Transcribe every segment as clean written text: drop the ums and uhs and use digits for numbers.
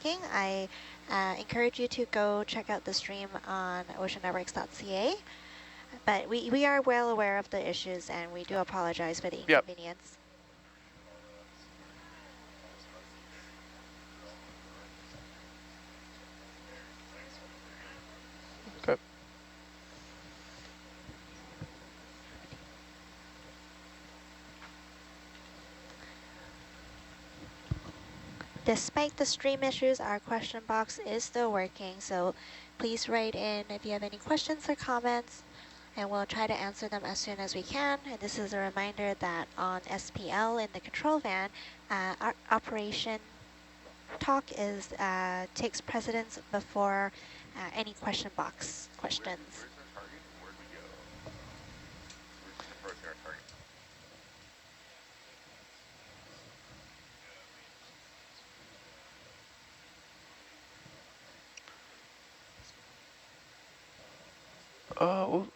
I encourage you to go check out the stream on oceannetworks.ca. But we are well aware of the issues, and we do apologize for the Yep. inconvenience. Okay. Despite the stream issues, our question box is still working, so please write in if you have any questions or comments, and we'll try to answer them as soon as we can. And this is a reminder that on SPL in the control van, our operation talk is takes precedence before any question box questions. Where's our target? Where'd we go? Where's approaching our target? Well,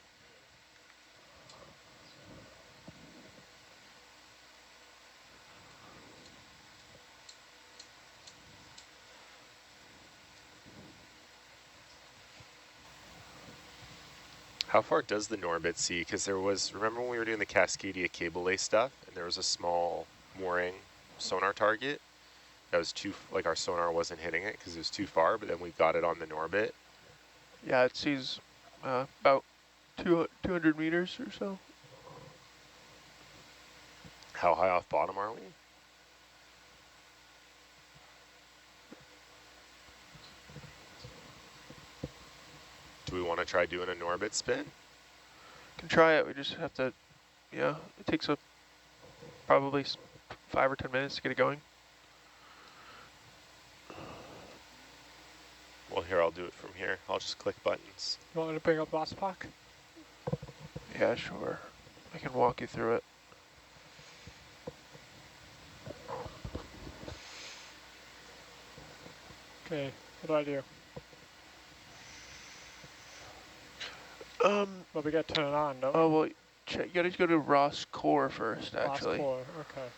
How far does the Norbit see? Because there was, remember when we were doing the Cascadia cable lay stuff, and there was a small mooring sonar target that was too, like our sonar wasn't hitting it because it was too far, but then we got it on the Norbit. yeah, it sees about 200 meters or so. How high off bottom are we? Do we want to try doing a Norbit spin? Can try it. We just have to, yeah, it takes probably 5 or 10 minutes to get it going. Well, here, I'll do it from here. I'll just click buttons. You want me to bring up last pack? Yeah, sure. I can walk you through it. Okay, what do I do? Well, we got to turn it on, don't we? Oh, well, check, you gotta go to Ross Core first, actually. Last core, okay.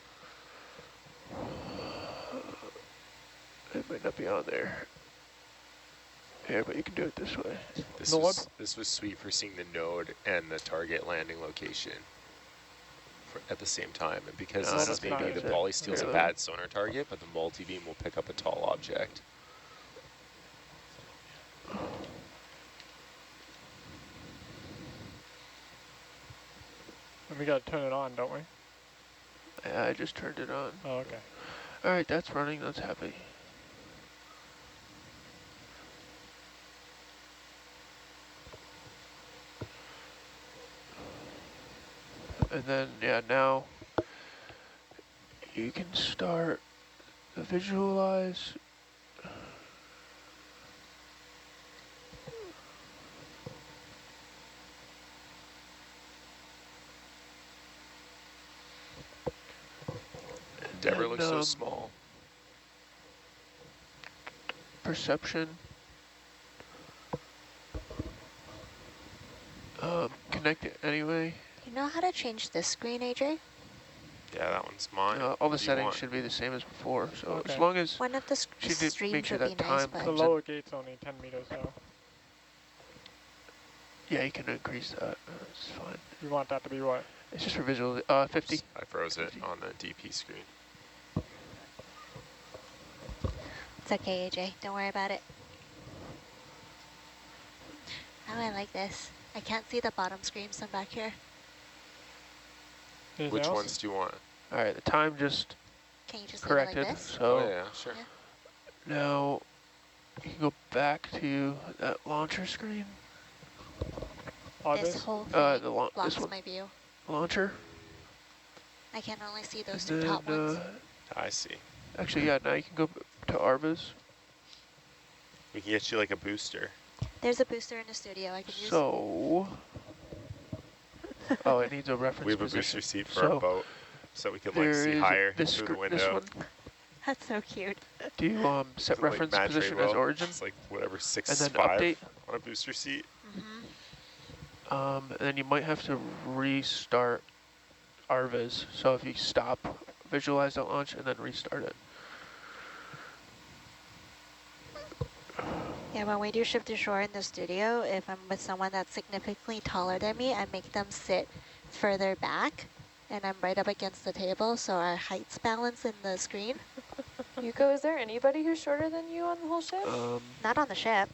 It might not be on there. Yeah, but you can do it this way. This was sweet for seeing the node and the target landing location at the same time. And because No, this is that's maybe not the it. polysteel's a Really? bad sonar target, but the multi-beam will pick up a tall object. And we got to turn it on, don't we? Yeah, I just turned it on. Oh, okay. All right, that's running. That's happy. And then, yeah, now you can start the visualize. Endeavor looks so small. Perception. Connect it anyway. You know how to change this screen, AJ? Yeah, that one's mine. All the settings should be the same as before. So Okay. as long as One of the she did streams make sure would that be nice, time but The comes lower gate's only 10 meters, so yeah, you can increase that. It's fine. we want that to be what? It's just for visual. 50. I froze it on the DP screen. it's okay, AJ. Don't worry about it. Oh, I like this. I can't see the bottom screens from back here. Anything Which else? ones do you want? All right, the time just Can you just leave it corrected. like this? So Oh, yeah, sure. Yeah. now you can go back to that launcher screen. This This? whole thing this blocks one. my view. Launcher. I can only see those And two top then, ones. I see. actually, yeah, now you can go to Arvis. We can get you like a booster. There's a booster in the studio I can use. So, oh, it needs a reference We have a position. booster seat for So our boat, so we can like there see is higher this, through the window. this one. That's so cute. Do you set Like reference Matt position Tradewell. as origin? It's like whatever, And 6'5" then update. on a booster seat. Mm-hmm. And then you might have to restart Arvis. So if you stop, visualize that launch, and then restart it. Yeah, when we do shift to shore in the studio, if I'm with someone that's significantly taller than me, I make them sit further back, and I'm right up against the table, so our heights balance in the screen. Yuko, is there anybody who's shorter than you on the whole ship? Not on the ship.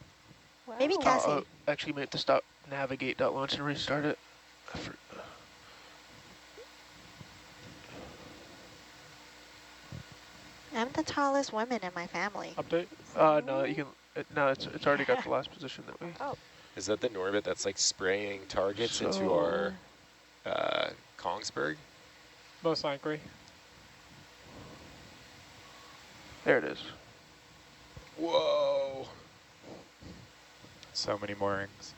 Wow. Maybe Cassie. Actually meant to stop navigate.launch and restart it. I'm the tallest woman in my family. Update. No, you can. No, it's already got the last position that we. Oh, Is that the Norbit that's like spraying targets into So- our Kongsberg? Most likely. There it is. Whoa. So many moorings.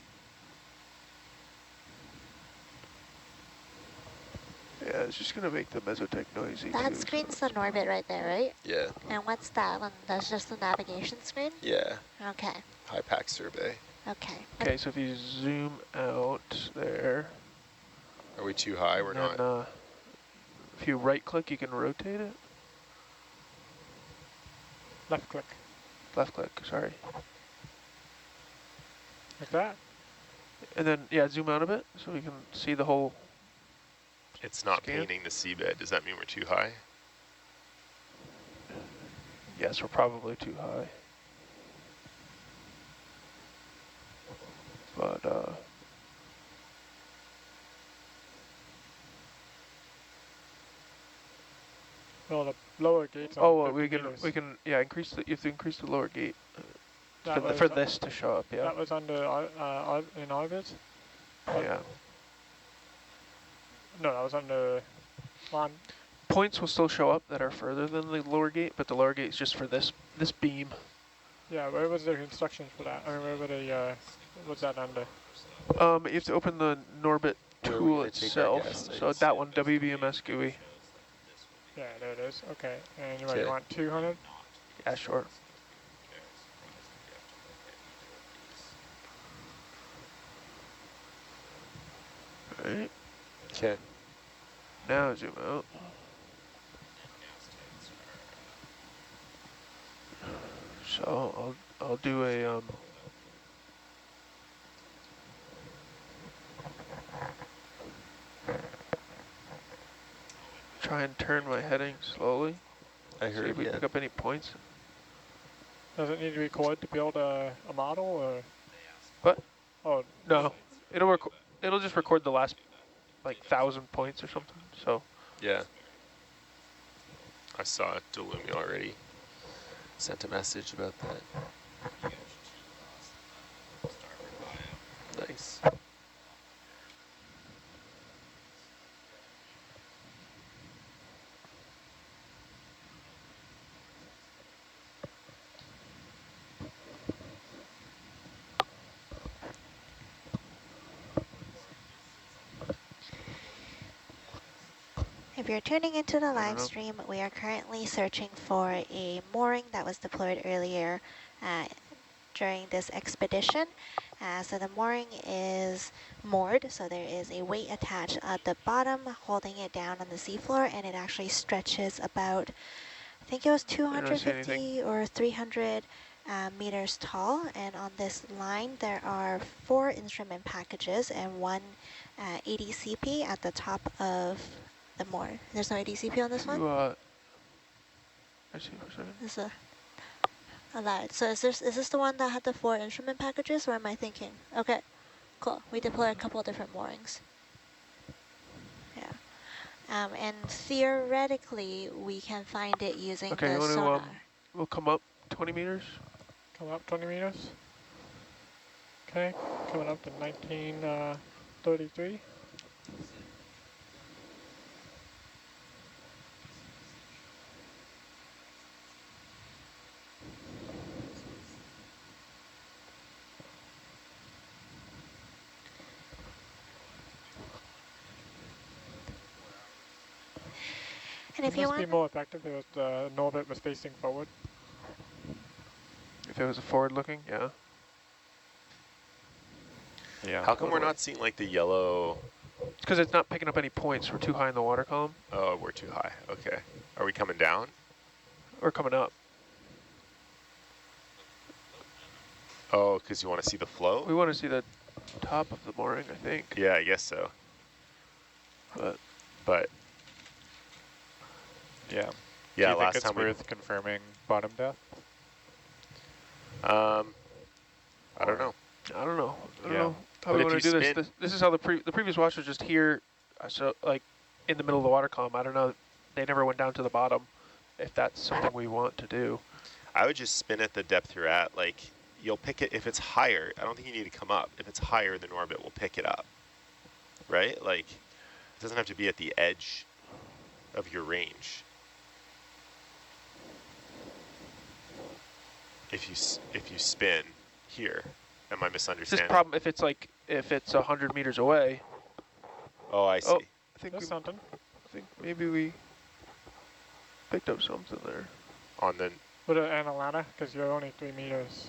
Yeah, it's just gonna make the mesotech noisy That too, screen's so the Norbit right there, right? Yeah. And what's that one? That's just the navigation screen? Yeah. Okay, High pack survey. okay. Okay, so if you zoom out there, Are we too high? We're and not. if you right click, you can rotate it. Left click. Left click, sorry. Like that. And then, yeah, zoom out a bit so we can see the whole. It's not Scan. painting the seabed. Does that mean we're too high? Yes, we're probably too high. But, Well, the lower gate's on oh, well, 50 meters. we can, yeah, increase the, you have to increase the lower gate That was for on- this to show up, yeah. That was under in orbit. Yeah. No, that was under one. Points will still show up that are further than the lower gate, but the lower gate is just for this beam. Yeah, where was the instructions for that? I mean, where were the what's that under? You have to open the Norbit Where are we tool gonna take our itself. gas So tanks? that one, WBMS GUI. Yeah, there it is. Okay, and you Okay. want 200? Yeah, sure. Alright, Okay. now zoom out. So I'll do a try and turn my heading slowly. I See heard if we you. pick up any points. Does it need to record to build a model or? What? Oh, No, it'll just record the last like 1,000 points or something. So Yeah. I saw Delumi already. Sent a message about that. Nice. If you're tuning into the don't live know. stream, we are currently searching for a mooring that was deployed earlier during this expedition. So the mooring is moored, so there is a weight attached at the bottom holding it down on the seafloor, and it actually stretches about, I think it was I don't see anything. 250 or 300 meters tall. And on this line, there are 4 instrument packages and 1 ADCP at the top of the moor. There's no ADCP on this one? you I see for a second. There's a lot. So is this the one that had the 4 instrument packages, or am I thinking? Okay, cool. We deploy a couple of different moorings. Yeah. And theoretically, we can find it using Okay, you the want to sonar. we'll come up 20 meters. come up 20 meters. Okay, coming up to 1933. And if It you must be want, more effective if the Norbit was facing forward. If it was a forward looking, yeah. Yeah. How come we're totally. not seeing like the yellow? It's because it's not picking up any points. We're too high in the water column. Oh, we're too high. Okay. Are we coming down? Or coming up. Oh, because you want to see the float? We want to see the top of the mooring, I think. Yeah, I guess so. But Yeah. Yeah, Do you think last it's time worth confirming bottom depth? I don't know. I don't know. I don't Yeah. know how But we if want you to do spin, this. This is how the previous watch was just here, so like in the middle of the water column. I don't know. They never went down to the bottom. If that's something we want to do. I would just spin at the depth you're at. Like, you'll pick it if it's higher. I don't think you need to come up. If it's higher, the orbit will pick it up, right? Like, it doesn't have to be at the edge of your range. If you spin here, am I It's this misunderstanding? problem if it's 100 meters away. Oh, I see. Oh, I think There's something. I think maybe we picked up something there. On the Put it in Atlanta, because you're only 3 meters.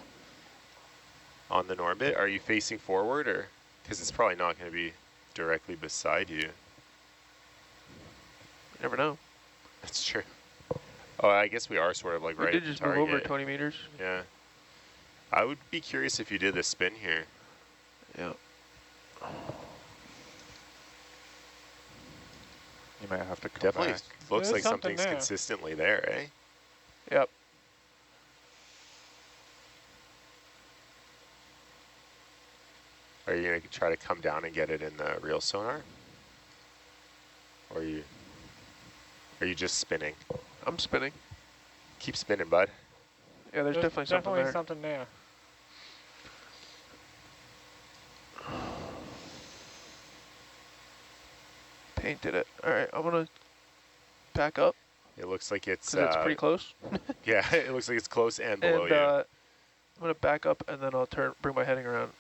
orbit, are you facing forward or? Because it's probably not going to be directly beside you. You never know. That's true. Oh, I guess we are sort of like We right did at just the move target. over 20 meters. Yeah. I would be curious if you did a spin here. Yeah. You might have to come Definitely back. looks There's like something something's there. consistently there, eh? Yep. Are you going to try to come down and get it in the real sonar? Or are you just spinning? I'm spinning. Keep spinning, bud. Yeah, there's definitely something there. there. Painted it. All right, I'm gonna back up It looks like it's because it's pretty close. yeah, it looks like it's close and below And you. I'm gonna back up and then I'll bring my heading around.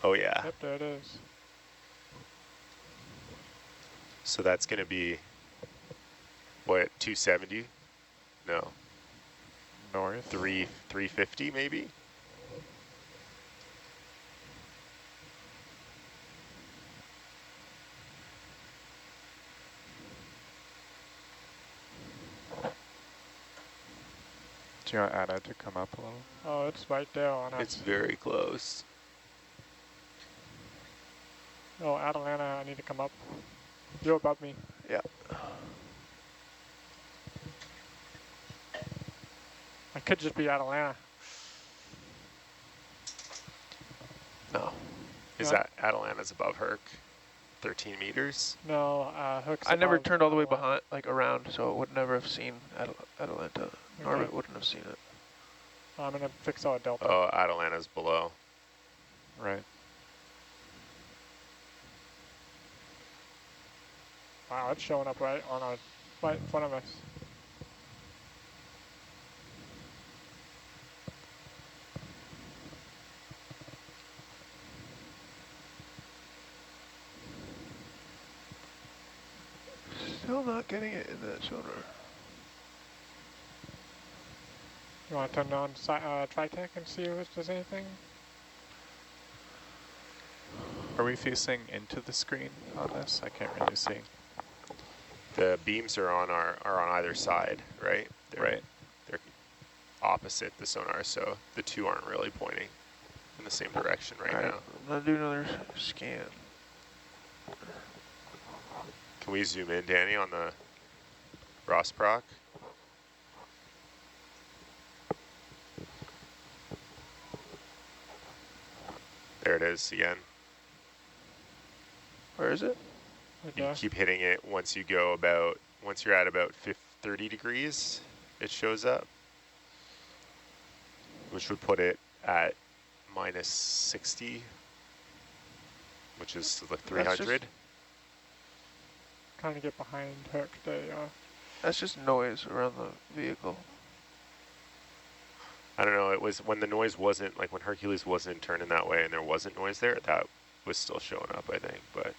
Oh yeah. Yep, there it is. So that's going to be what, 270? No. North. 350 maybe? Do you want Anna to come up a little? Oh, it's right there on us. It's very close. Oh, Atlanta, I need to come up. You're above me. Yeah. I could just be Atlanta. No. Is Yeah. that Atalanta's above Herc? 13 meters? No, Hook's I never above turned all the way Atlanta. behind, like around, so it would never have seen Atalanta. Okay. Norbit wouldn't have seen it. I'm going to fix our delta. Oh, Atalanta's below. Right. Wow, it's showing up right in front of us. Still not getting it in that sonar. You want to turn on Tritech and see if there's anything? Are we facing into the screen on this? I can't really see. The beams are on either side, right? Right. They're opposite the sonar, so the two aren't really pointing in the same direction right All right, now. I'm gonna do another scan. Can we zoom in, Danny, on the Rossproc? There it is again. Where is it? Right You there. keep hitting it once you're at about 30 degrees, it shows up, which would put it at minus 60, which is like 300. Kind of get behind Hook. There you are. That's just noise around the vehicle. I don't know, it was when the noise wasn't, like when Hercules wasn't turning that way and there wasn't noise there, that was still showing up, I think, but.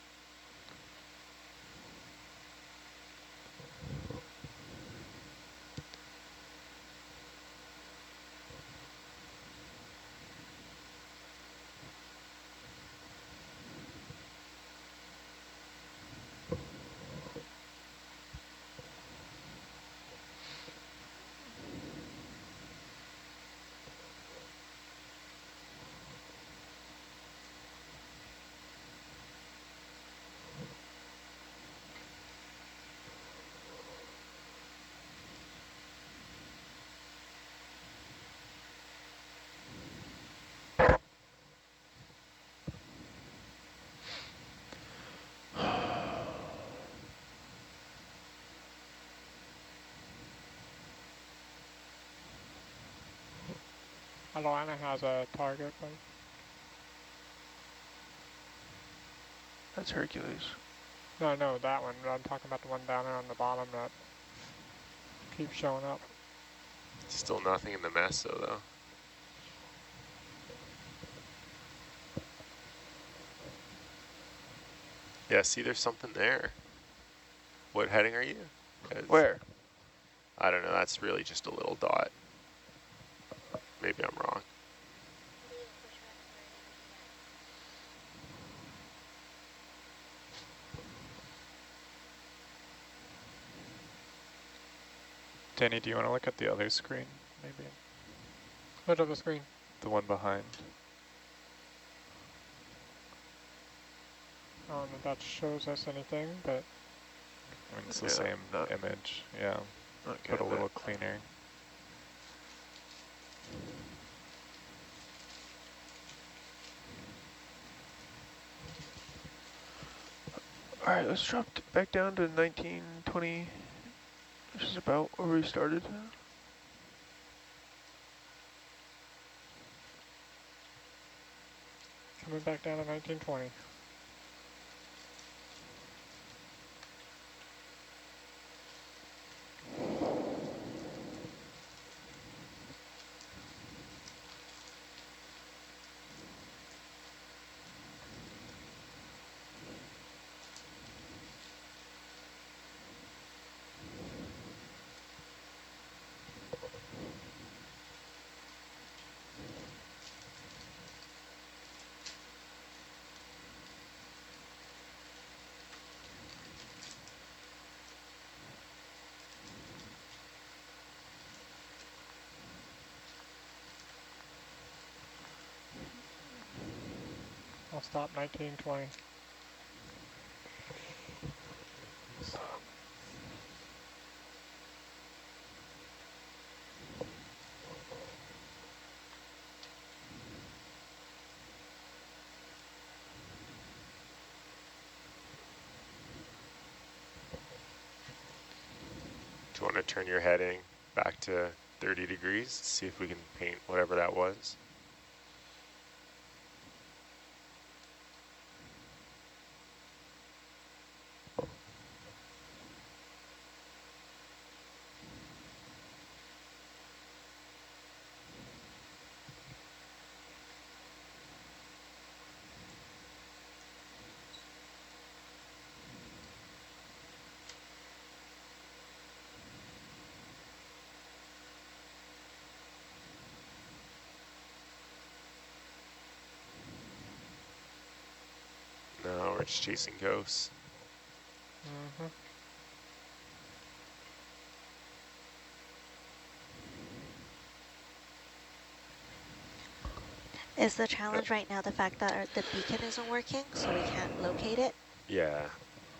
Atlanta has a target, but That's Hercules. no, that one. I'm talking about the one down there on the bottom that keeps showing up. Still nothing in the mess though. Yeah, see, there's something there. What heading are you? 'Cause Where? I don't know, that's really just a little dot. Maybe I'm wrong. Danny, do you want to look at the other screen, maybe? Look at the screen. The one behind. I don't know if that shows us anything, but I mean, it's the Yeah, same not- image, yeah, Not but a getting little that. cleaner. All right, let's drop back down to 1920, which is about where we started. coming back down to 1920. I'll stop 1920. Do you want to turn your heading back to 30 degrees? See if we can paint whatever that was. No, we're just chasing ghosts. Mm-hmm. Is the challenge right now the fact that the beacon isn't working, so we can't locate it? Yeah,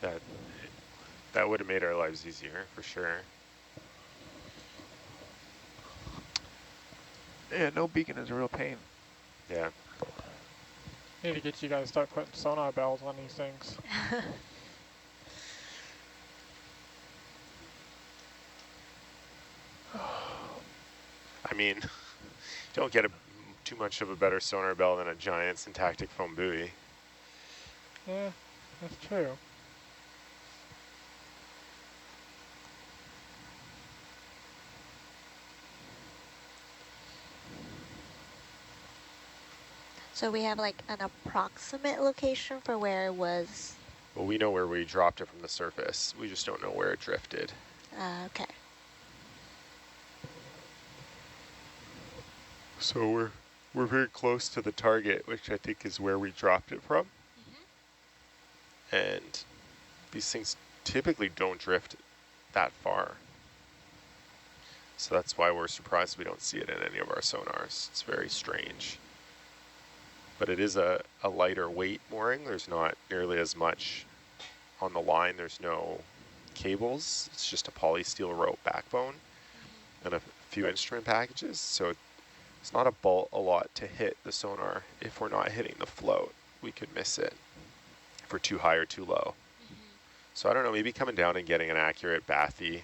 that would have made our lives easier for sure. Yeah, no beacon is a real pain. Yeah. Need to get you guys to start putting sonar bells on these things. I mean, don't get too much of a better sonar bell than a giant syntactic foam buoy. Yeah, that's true. So we have like an approximate location for where it was. Well, we know where we dropped it from the surface. We just don't know where it drifted. Okay. So we're very close to the target, which I think is where we dropped it from. And these things typically don't drift that far. So that's why we're surprised we don't see it in any of our sonars. It's very strange. But it is a lighter weight mooring. There's not nearly as much on the line. There's no cables. It's just a polysteel rope backbone and a few instrument packages. So it's not a lot to hit the sonar. If we're not hitting the float, we could miss it if we're too high or too low. So I don't know, maybe coming down and getting an accurate bathy.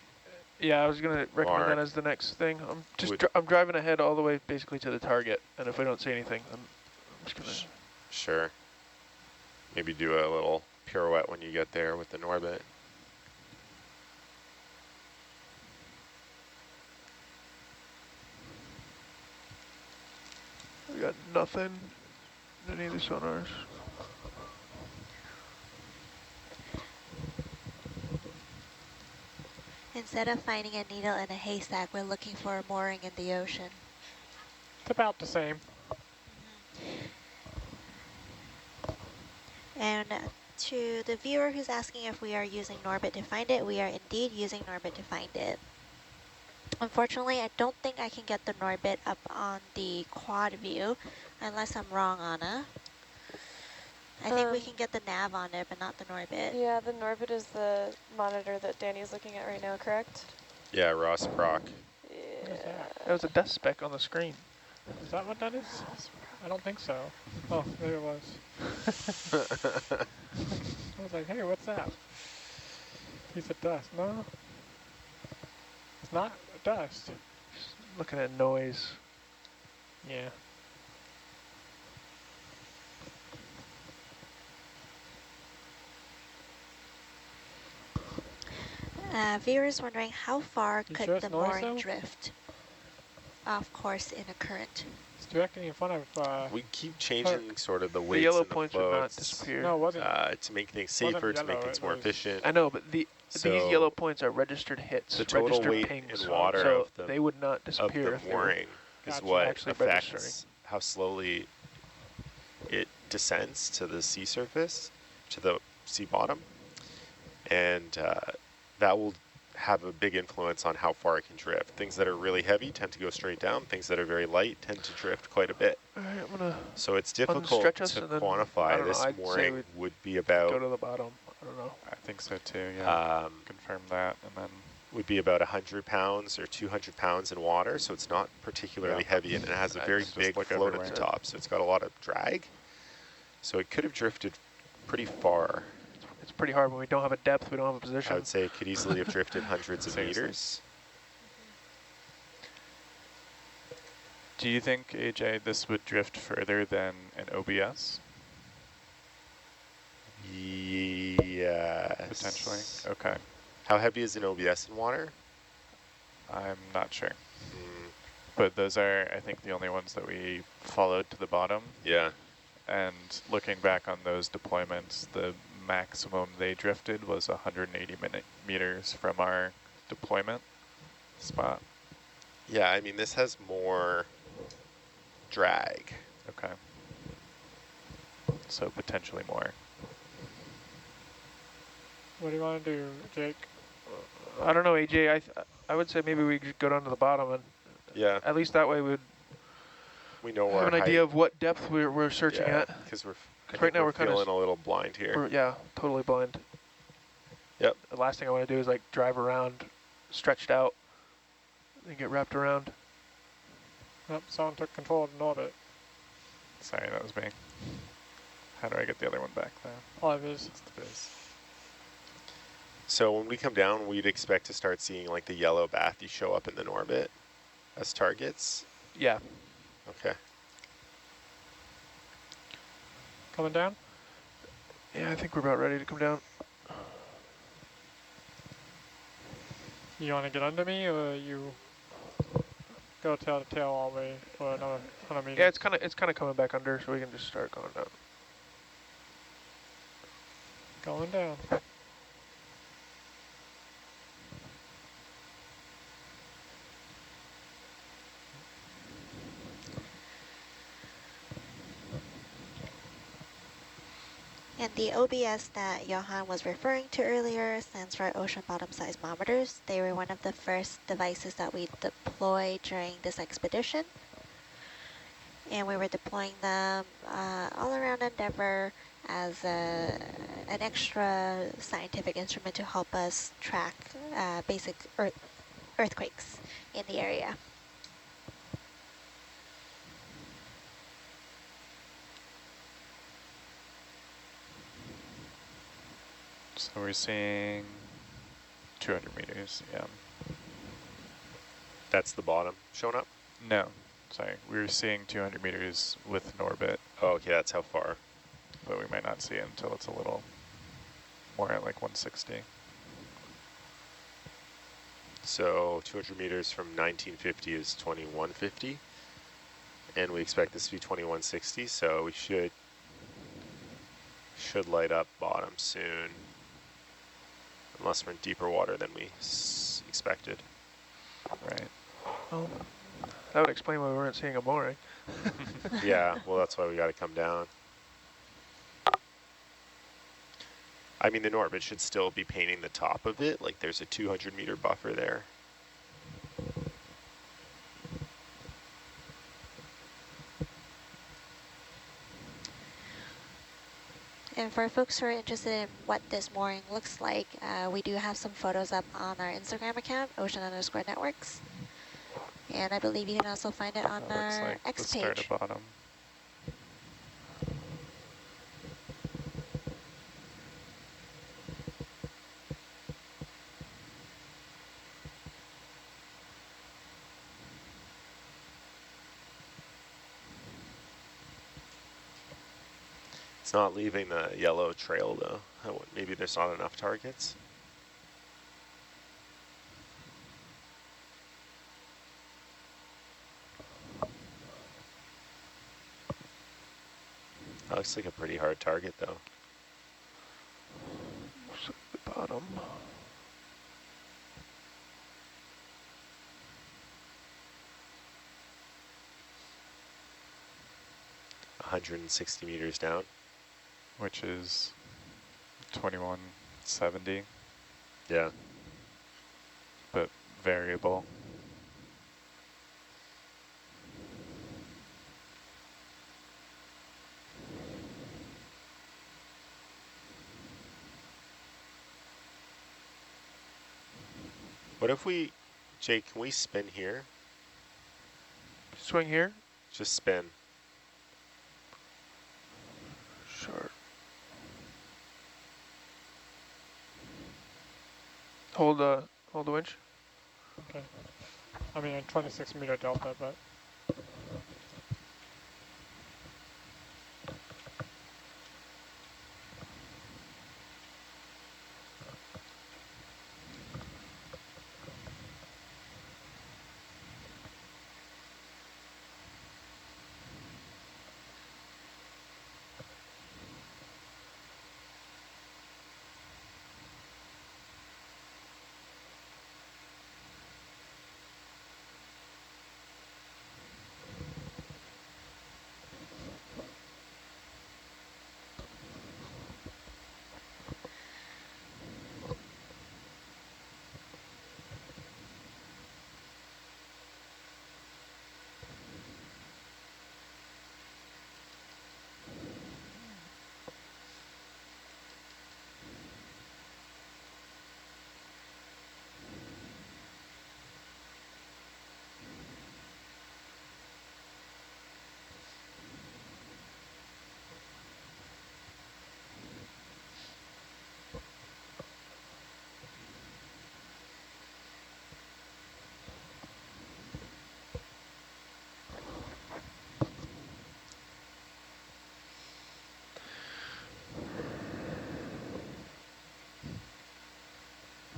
Yeah, I was gonna recommend that Mark. as the next thing. Would- I'm driving ahead all the way basically to the target, and if we don't see anything, then I'm just gonna. Sure. Maybe do a little pirouette when you get there with the Norbit. We got nothing in any of the sonars. Instead of finding a needle in a haystack, we're looking for a mooring in the ocean. It's about the same. And to the viewer who's asking if we are using Norbit to find it, we are indeed using Norbit to find it. Unfortunately, I don't think I can get the Norbit up on the quad view, unless I'm wrong, Anna. I think we can get the nav on it, but not the Norbit. Yeah, the Norbit is the monitor that Danny's looking at right now, correct? Yeah, Ross Proc. What is that? That was a death spec on the screen. Is that what that is? I don't think so. Oh, there it was. I was like, hey, what's that? Piece of dust. No. It's not dust. Just looking at noise. Yeah. Viewers wondering how far You could sure it's the noise, mooring though? drift off course in a current? It's directly in front of, We keep changing sort of the The weights yellow and the points would not floats disappear. no, it wasn't. to make things safer, to make yellow, things it more was- efficient. I know, but these So yellow points are registered hits, the total registered weight pings, in water so of the they would not of disappear the if they were mooring is Gotcha. what actually affects registering. how slowly it descends to the sea surface, to the sea bottom, and that will have a big influence on how far it can drift. Things that are really heavy tend to go straight down. Things that are very light tend to drift quite a bit. All right, I'm gonna So it's difficult unstretch us to and then, I quantify. don't know, This I'd say mooring we'd would be go about to the bottom. I don't know. I think so too, yeah. Confirm that, and then would be about 100 pounds or 200 pounds in water, so it's not particularly Yeah. heavy, and it has a I very just big look float at everywhere. the top, so it's got a lot of drag. So it could have drifted pretty far. It's pretty hard when we don't have a depth, we don't have a I position. would say it could easily have drifted hundreds of Seriously. meters. do you think, AJ, this would drift further than an OBS, Yes. potentially? Okay, How heavy is an OBS in water? I'm not sure. Mm, But those are, I think, the only ones that we followed to the bottom. yeah. And looking back on those deployments, the maximum they drifted was 180 meters from our deployment spot. Yeah, I mean, this has more drag. Okay. So potentially more. What do you want to do, Jake? I don't know, AJ. I would say maybe we could go down to the bottom, and Yeah, at least that way we'd we know have our an height. idea of what depth we're searching at. Because I right think now we're we're kinda feeling a little blind here. Yeah, totally blind. Yep. The last thing I want to do is like drive around, stretched out, and get wrapped around. Yep, someone took control of the Norbit. Sorry, that was me. How do I get the other one back though? All of his. It's the biz. So when we come down, we'd expect to start seeing like the yellow bathy show up in the Norbit as targets. Yeah. Okay. Coming down? Yeah, I think we're about ready to come down. You want to get under me, or you go tail to tail all the way for another 100 meters? Yeah, it's kind of coming back under, so we can just start going down. Going down. And the OBS that Johan was referring to earlier stands for ocean bottom seismometers. They were one of the first devices that we deployed during this expedition. And we were deploying them all around Endeavour as an extra scientific instrument to help us track basic earthquakes in the area. So we're seeing 200 meters, yeah. That's the bottom showing up? No, sorry. We were seeing 200 meters with an orbit, Oh, okay, that's how far. but we might not see it until it's a little more at like 160. So 200 meters from 1950 is 2150. And we expect this to be 2160, so we should light up bottom soon. Unless we're in deeper water than we expected. Right. Well, that would explain why we weren't seeing a mooring. Yeah, well, that's why we got to come down. I mean, the Norbit should still be painting the top of it. Like, there's a 200-meter buffer there. And for folks who are interested in what this mooring looks like, we do have some photos up on our Instagram account, ocean_networks. And I believe you can also find it on That looks our like the X start page. of bottom. It's not leaving the yellow trail, though. Maybe there's not enough targets. That looks like a pretty hard target, though. Looks like the bottom. One 160 meters down. Which is 2170, Yeah. but variable. What if we, Jake, can we spin here? Swing here? Just spin. Sure. Hold the winch. Okay. I mean, a 26-meter delta, but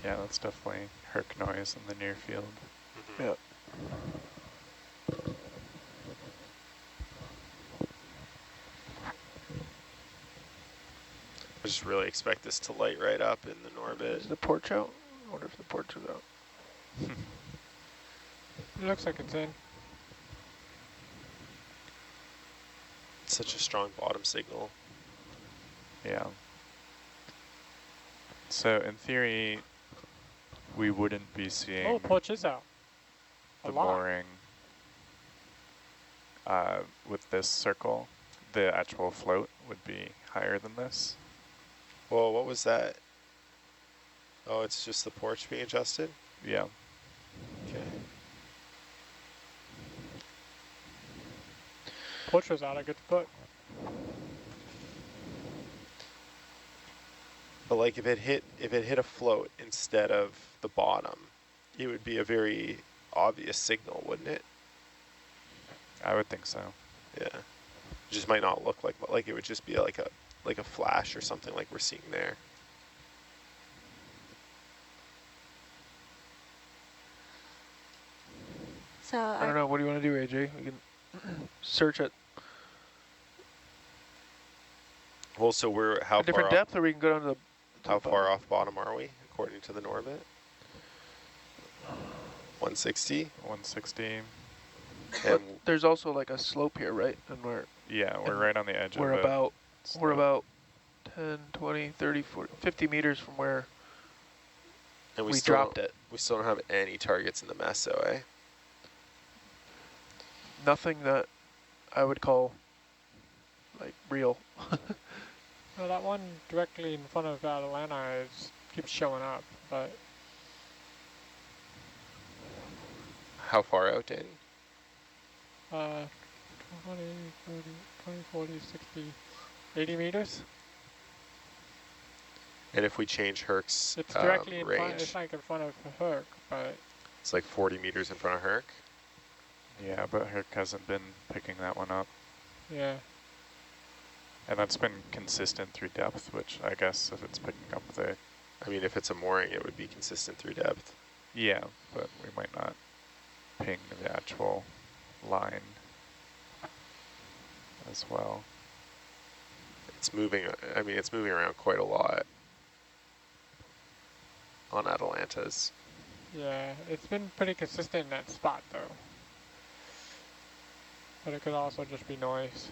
Yeah, that's definitely Herc noise in the near field. Yeah. I just really expect this to light right up in the Norbit. Is the porch out? I wonder if the porch is out. it looks like it's in. It's such a strong bottom signal. Yeah. So in theory, we wouldn't be seeing Oh, porch is out. A the lot. mooring with this circle. The actual float would be higher than this. Well, what was that? Oh, it's just the porch being adjusted? Yeah. Okay. Porch was out, I get to put. But like if it hit a float instead of the bottom, it would be a very obvious signal, wouldn't it? I would think so. Yeah. It just might not look like it would just be like a flash or something like we're seeing there. So I don't know. What do you want to do, AJ? We can search at Well, so we're how a different far depth, or we can go down to the how bottom? far off bottom are we according to the Norbit? 160. 160. But And there's also like a slope here, right? And Yeah, we're And right on the edge of we're it. about So we're about 10, 20, 30, 40, 50 meters from where we still dropped it. We still don't have any targets in the meso, eh? Nothing that I would call like real. Well, that one directly in front of Atlanta keeps showing up, but How far out, Danny? 20, 30, 20, 40, 60, 80 meters. And if we change Herc's It's directly in front. range, It's like in front of Herc, but it's like 40 meters in front of Herc. yeah, but Herc hasn't been picking that one up. yeah. And that's been consistent through depth, which I guess if it's picking up the... I mean, if it's a mooring, it would be consistent through depth. Yeah, but we might not ping the actual line as well. It's moving, I mean, it's moving around quite a lot on Atalanta's. Yeah, it's been pretty consistent in that spot though. But it could also just be noise.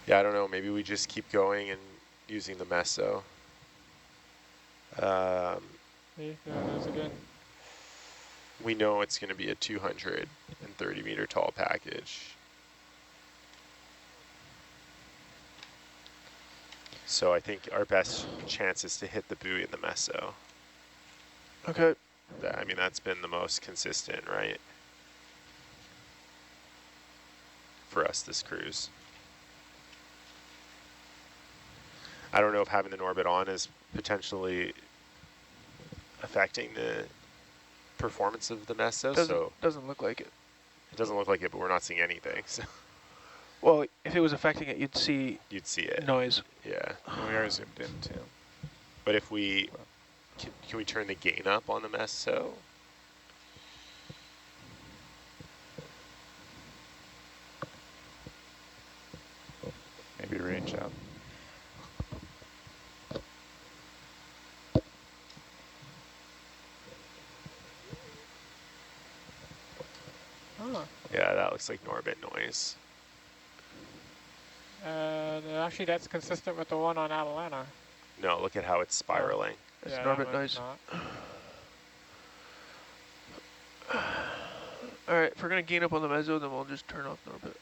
Yeah, I don't know, maybe we just keep going and using the meso. See, there it is again. We know it's going to be a 230 meter tall package. So I think our best chance is to hit the buoy in the meso. Okay. I mean, that's been the most consistent, right? For us this cruise. I don't know if having the Norbit on is potentially affecting the performance of the meso, so Doesn't look like it. it doesn't look like it, but we're not seeing anything. So Well, if it was affecting it, you'd see you'd see it. noise. Yeah. We are zoomed in too. But if we, can we turn the gain up on the meso? Maybe range out. Oh. Yeah, that looks like Norbit noise. And actually that's consistent with the one on Atalanta. No, look at how it's spiraling. It's Yeah, Norbit that one's noise. not. All right, if we're gonna gain up on the meso, then we'll just turn off Norbit.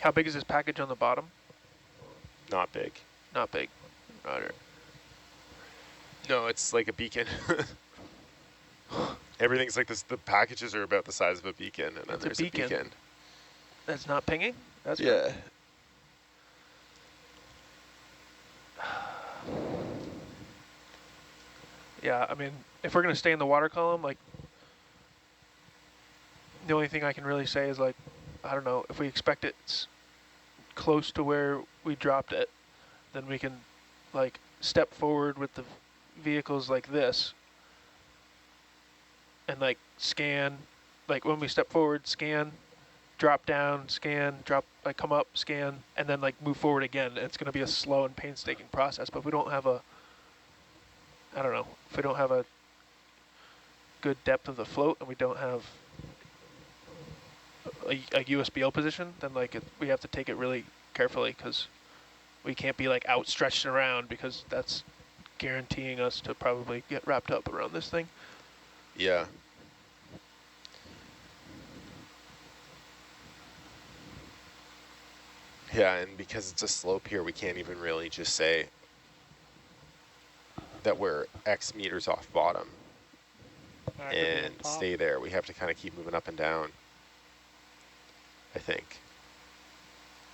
How big is this package on the bottom? Not big. Not big. Roger. No, it's like a beacon. Everything's like this. The packages are about the size of a beacon, and then That's a there's a beacon. beacon. That's not pinging? That's Yeah. good. Yeah, I mean, if we're going to stay in the water column, like, the only thing I can really say is, like, I don't know, if we expect it's close to where we dropped it, then we can, like, step forward with the vehicles like this and, like, scan. Like, when we step forward, scan, drop down, scan, drop, like, come up, scan, and then, like, move forward again. It's going to be a slow and painstaking process, but if we don't have a, I don't know, if we don't have a good depth of the float and we don't have a USBL position, then like we have to take it really carefully because we can't be like outstretched around because that's guaranteeing us to probably get wrapped up around this thing. Yeah. Yeah, and because it's a slope here, we can't even really just say that we're X meters off bottom Yeah, it could be on and top. stay there. We have to kind of keep moving up and down, I think,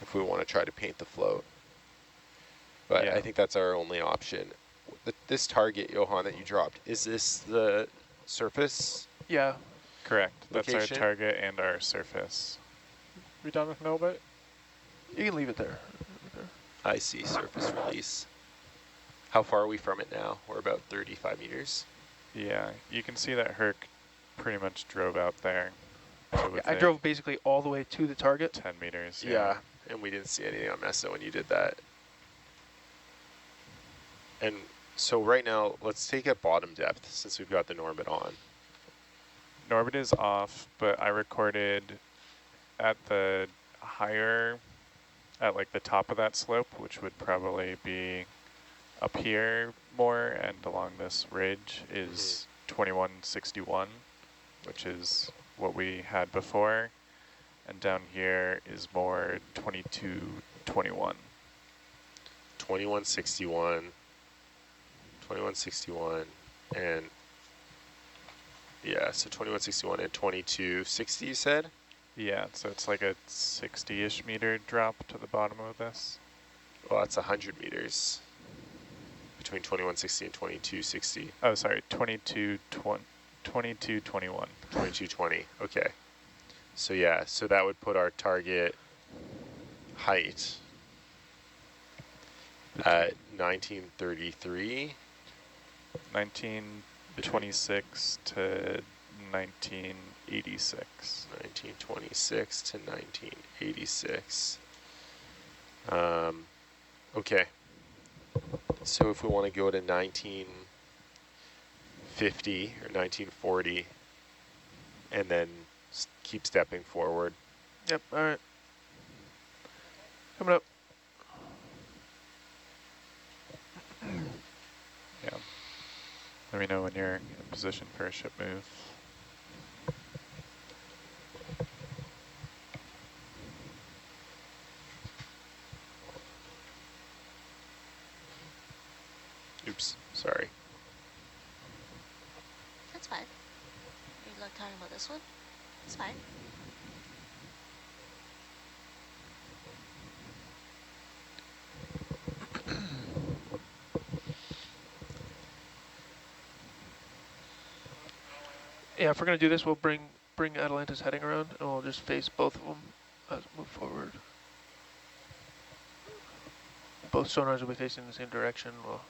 if we want to try to paint the float. But Yeah. I think that's our only option. This target, Johan, that you dropped, is this the surface Yeah. Correct. That's our location? target and our surface. We done with Milbit? You can leave it there. I see, surface release. How far are we from it now? We're about 35 meters. Yeah, you can see that Herc pretty much drove out there. So Yeah, I drove basically all the way to the target. 10 meters. Yeah, and we didn't see anything on Mesa when you did that. And so right now, let's take at bottom depth since we've got the Norbit on. Norbit is off, but I recorded at the higher, at like the top of that slope, which would probably be up here more and along this ridge is 2161, which is what we had before. And down here is more 2221. 2161, 2161, and yeah, so 2161 and 2260 you said? Yeah, so it's like a 60-ish meter drop to the bottom of this. Well, that's 100 meters between 2160 and 2260. Oh, sorry, 2221. 2220, okay. So yeah, so that would put our target height at 1933. 1926 to 1986. 1926 to 1986. Okay. So if we want to go to 1950 or 1940 and then keep stepping forward. Yep, all right. Coming up. Yeah. Let me know when you're in position for a ship move. Oops, sorry. That's fine. Are you talking about this one? It's fine. Yeah, if we're gonna do this, we'll bring Atalanta's heading around, and we'll just face both of them as we move forward. Both sonars will be facing the same direction. We'll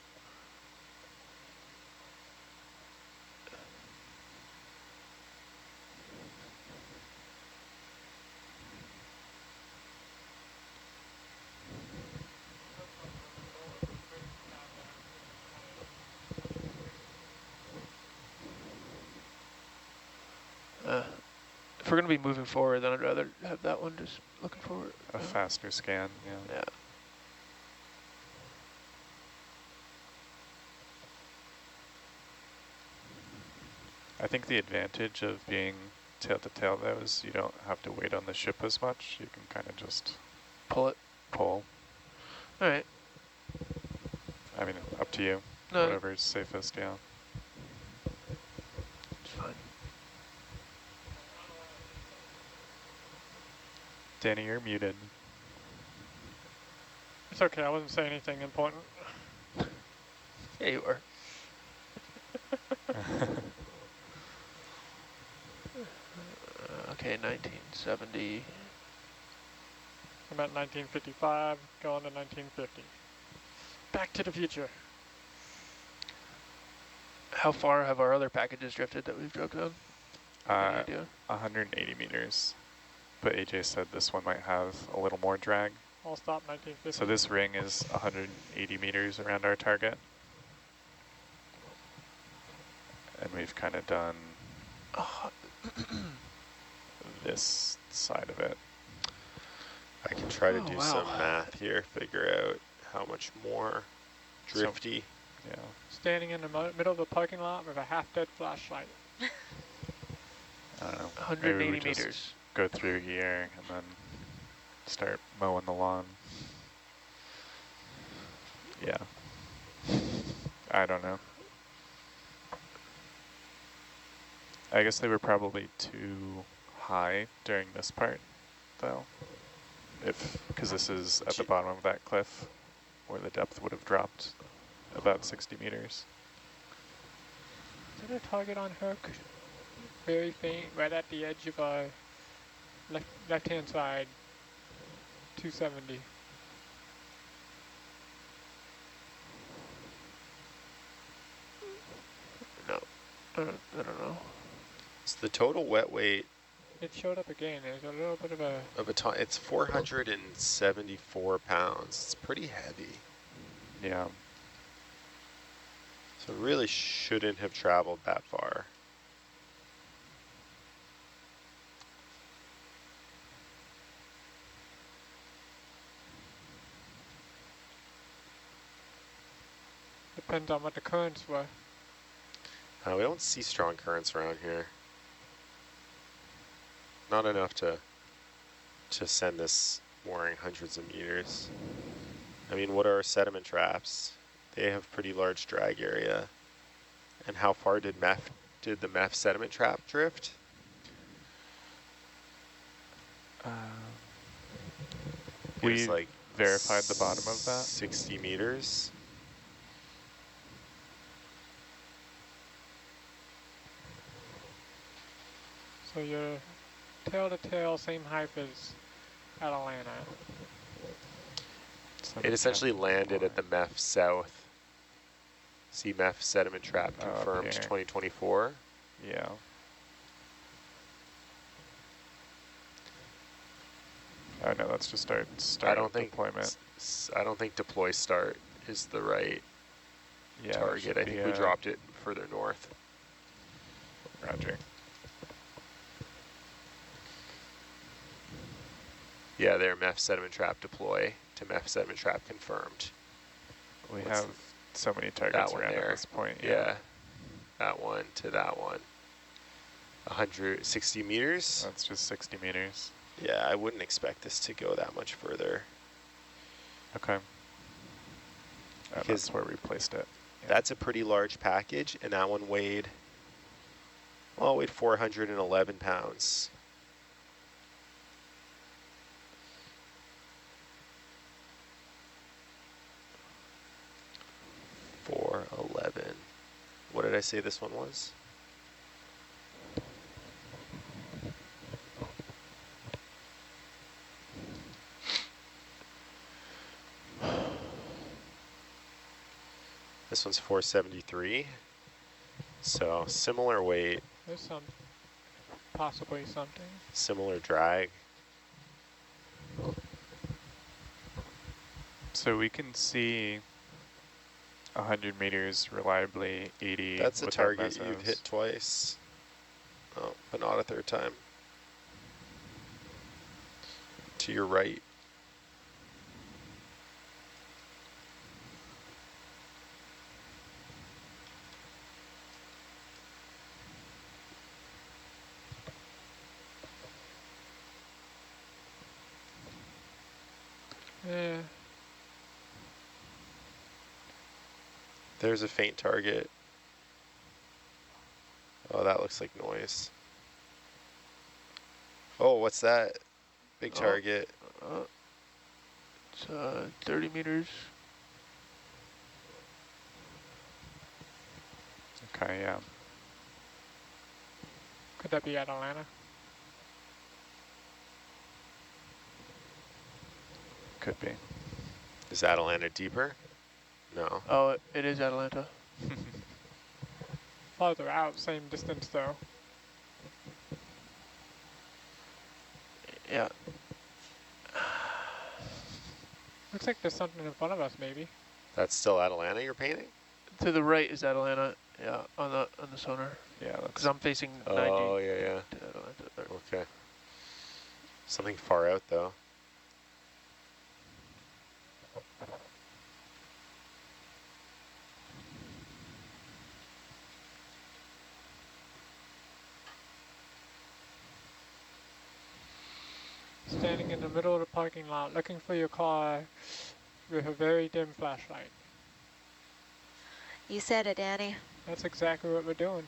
if we're gonna be moving forward, then I'd rather have that one just looking forward. A faster scan, yeah. Yeah. I think the advantage of being tail to tail though is you don't have to wait on the ship as much. You can kind of just Pull it. pull. All right. I mean, up to you. No. Whatever's safest, yeah. It's fine. Danny, you're muted. It's okay, I wasn't saying anything important. Yeah, you are. Okay, 1970. I'm at 1955, going to 1950. Back to the future. How far have our other packages drifted that we've drove down? Any idea? 180 meters. But AJ said this one might have a little more drag. I'll stop 1950. So this ring is 180 meters around our target. And we've kind of done this side of it. I can try to do wow. some math here, figure out how much more drifty. Yeah. Standing in the middle of the parking lot with a half-dead flashlight. I don't know. 180 maybe we just meters. go through here and then start mowing the lawn. Yeah. I don't know. I guess they were probably too high during this part, though. Because this is at the bottom of that cliff, where the depth would have dropped about 60 meters. Is there a target on Herc? Very faint, right at the edge of our left-hand side, 270. No, I don't know. So the total wet weight It showed up again. There's a little bit of a... of a ton, it's 474 pounds. It's pretty heavy. Yeah. So it really shouldn't have traveled that far. Depends on what the currents were. We don't see strong currents around here. Not enough to send this mooring hundreds of meters. I mean, what are our sediment traps? They have pretty large drag area. And how far did the MEF sediment trap drift? We like verified the bottom of that. 60 meters. So you're tail to tail, same height as Atalanta. It essentially landed at the MEF south. See MEF sediment trap confirmed 2024. Yeah. Oh no, that's just start I don't think deployment. I don't think deploy start is the right target. I think we dropped it further north. Roger. Yeah, there, MEF sediment trap deploy to MEF sediment trap confirmed. We have so many targets around at this point. Yeah. That one to that one. 160 meters. That's just 60 meters. Yeah, I wouldn't expect this to go that much further. Okay. That's where we placed it. Yeah. That's a pretty large package, and that one weighed, well, it weighed 411 pounds. What did I say this one was? This one's 473. So similar weight. There's possibly something. Similar drag. So we can see 100 meters reliably, 80. That's a target you've hit twice. Oh, but not a third time. To your right. Yeah. There's a faint target. Oh, that looks like noise. Oh, what's that? Big target. It's 30 meters. Okay, yeah. Could that be Atalanta? Could be. Is Atalanta deeper? No. Oh, it is Atalanta. Farther out, same distance though. Yeah. Looks like there's something in front of us, maybe. That's still Atalanta you're painting? To the right is Atalanta. Yeah, on the sonar. Yeah, Because I'm facing 90. Oh, yeah, yeah. To Atalanta. There. Okay. Something far out, though. Standing in the middle of the parking lot, looking for your car with a very dim flashlight. You said it, Danny. That's exactly what we're doing.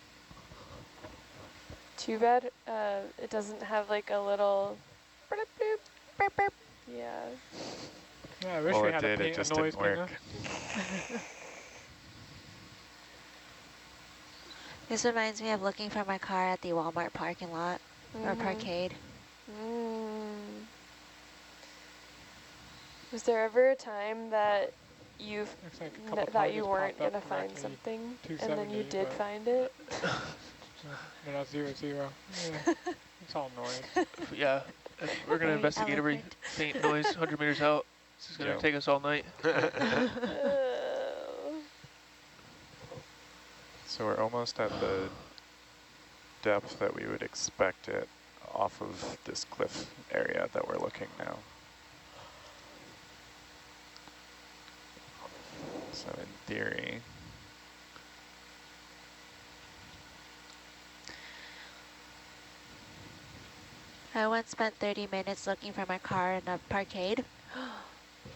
Too bad it doesn't have like a little bloop, bloop. Burp, burp. Yeah. Yeah, I wish Well, we it had did, a it just noise didn't work. pinger. This reminds me of looking for my car at the Walmart parking lot or parkade. Mm. Was there ever a time that you Looks like a couple thought you targets weren't popped up gonna find directly something, and 270, then you did but find it? no, not 0, 0. Yeah, it's all noise. Yeah, if we're going to Very investigate every eloquent. faint noise 100 meters out. This is going to Yep. take us all night. So we're almost at the depth that we would expect it off of this cliff area that we're looking now. So in theory, I once spent 30 minutes looking for my car in a parkade,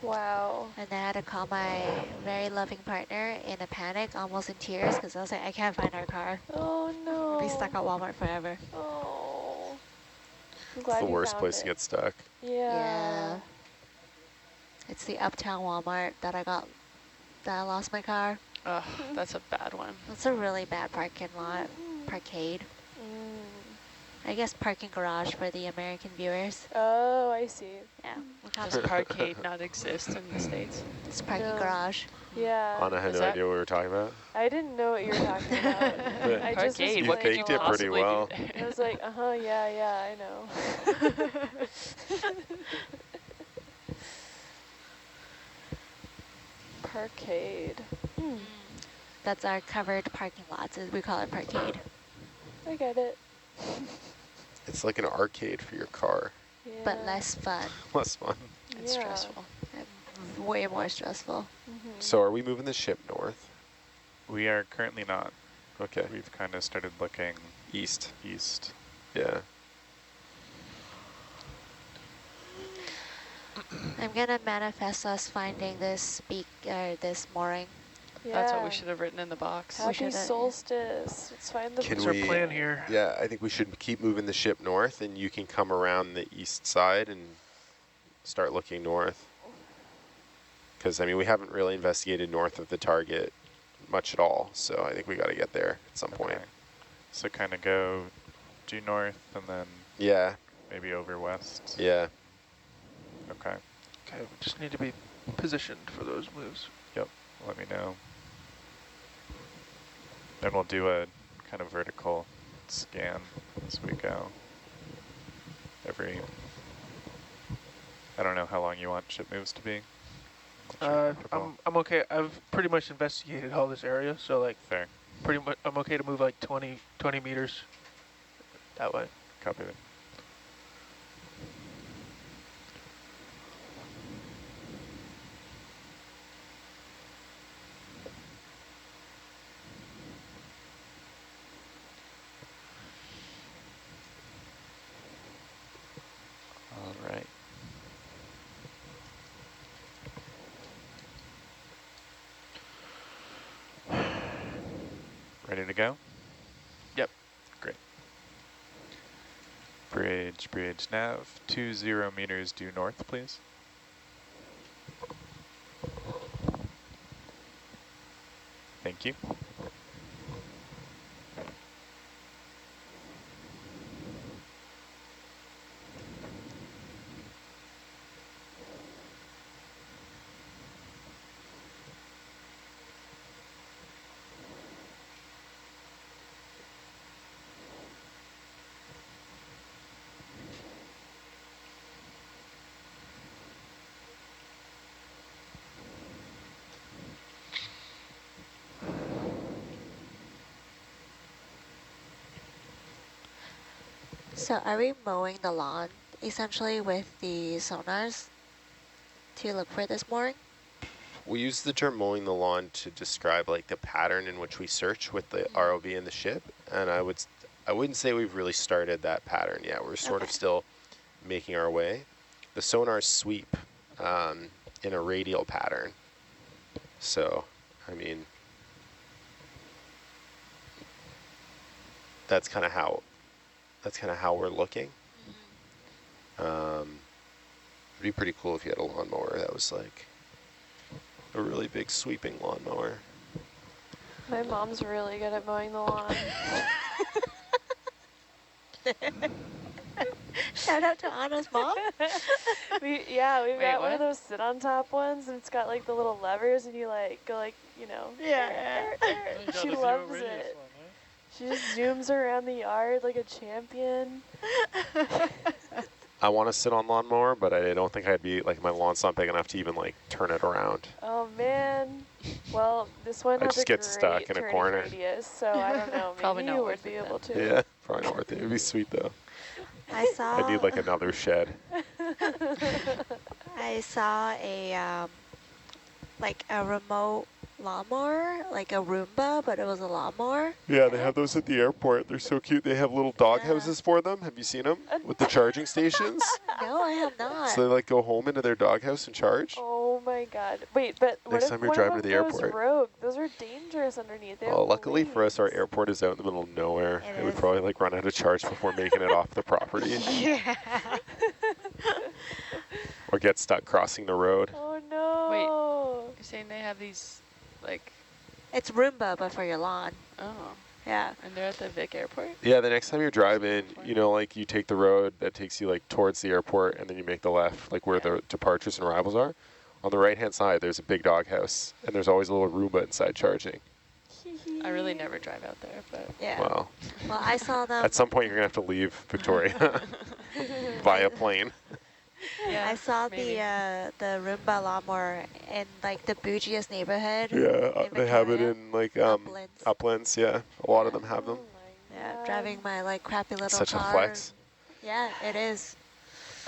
Wow. and I had to call my very loving partner in a panic, almost in tears, because I was like, I can't find our car. Oh no. We'll be stuck at Walmart forever. Oh. I'm It's glad the you worst found place it. to get stuck. Yeah. It's the Uptown Walmart that I lost my car. Ugh, that's a bad one. It's a really bad parking lot, parkade. I guess parking garage for the American viewers. Oh, I see. Yeah, Does parkade not exist in the States? it's parking No. garage. Yeah. Anna had Is no that- idea what we were talking about. I didn't know what you were talking about. I just was Parkade, You what could playing you faked it along. pretty possibly well. do there? I was like, yeah, I know. Parkade. That's our covered parking lots, as we call it, parkade. I get it. It's like an arcade for your car. Yeah. But less fun, Less fun. It's Yeah. stressful. and way more stressful. So are we moving the ship north? we are currently not. Okay. We've kind of started looking East. east. Yeah. I'm gonna manifest us finding this this mooring. That's what Yeah. we should have written in the box. We Happy should've- solstice. Let's find the Can What's our we- plan here? Yeah, I think we should keep moving the ship north, and you can come around the east side and start looking north. Because, I mean, we haven't really investigated north of the target much at all, so I think we got to get there at some point. Okay. So kind of go due north and then Yeah, maybe over west. yeah. Okay. Okay, we just need to be positioned for those moves. Yep. Let me know. Then we'll do a kind of vertical scan as we go. I don't know how long you want ship moves to be. Once you're comfortable. I'm okay. I've pretty much investigated all this area, so like Fair. pretty much I'm okay to move like 20 meters that way. Copy that. All right. Ready to go? Yep. Great. Bridge nav, 20 meters due north, please. Thank you. So are we mowing the lawn essentially with the sonars to look for this mooring? We use the term mowing the lawn to describe like the pattern in which we search with the ROV and the ship, and I wouldn't say we've really started that pattern yet. We're sort of still making our way. The sonars sweep in a radial pattern, so I mean that's kind of how we're looking. It'd be pretty cool if you had a lawnmower that was like a really big sweeping lawnmower. My mom's really good at mowing the lawn. Shout out to Anna's mom. We've Wait, got one of what? those sit on top ones, and it's got like the little levers, and you like go like, you know. Yeah. You got She a loves zero radius it. one, huh? She just zooms around the yard like a champion. I want to sit on lawnmower, but I don't think I'd be like, my lawn's not big enough to even like turn it around. Oh man. Well, this one I has just a get stuck great in a turning corner. radius, so I don't know. Maybe Probably not you would worth be it able to. Yeah, probably not worth it. It'd be sweet though. I saw. I need like another shed. I saw a like a remote lawnmower, like a Roomba, but it was a lawnmower. Yeah, they have those at the airport. They're so cute. They have little dog Yeah. houses for them. Have you seen them with the charging stations? No, I have not. So they like go home into their dog house and charge. Oh my god. Wait, but what Next if time you're one driving of to them the goes airport. rogue? Those are dangerous underneath. They Oh, have luckily for us, our blades. airport is out in the middle of nowhere. It It would is. probably like run out of charge before making it off the property, Yeah. or get stuck crossing the road. Oh no. You're saying they have these, like, It's Roomba, but for your lawn. oh, Yeah. and they're at the Vic airport? Yeah, the next time you're driving, you know, like you take the road that takes you like towards the airport, and then you make the left, like where the departures and arrivals are. On the right-hand side, there's a big dog house, and there's always a little Roomba inside charging. I really never drive out there, but Yeah. Wow. Well, I saw them. At some point, you're gonna have to leave Victoria via plane. yeah, I saw maybe. the Roomba lawnmower in like the bougiest neighborhood. Yeah, in they have it Victoria. in like Uplands. uplands. Yeah, a lot of them have them. Oh my Yeah, God. driving my like crappy little Such a car. flex. Yeah, it is.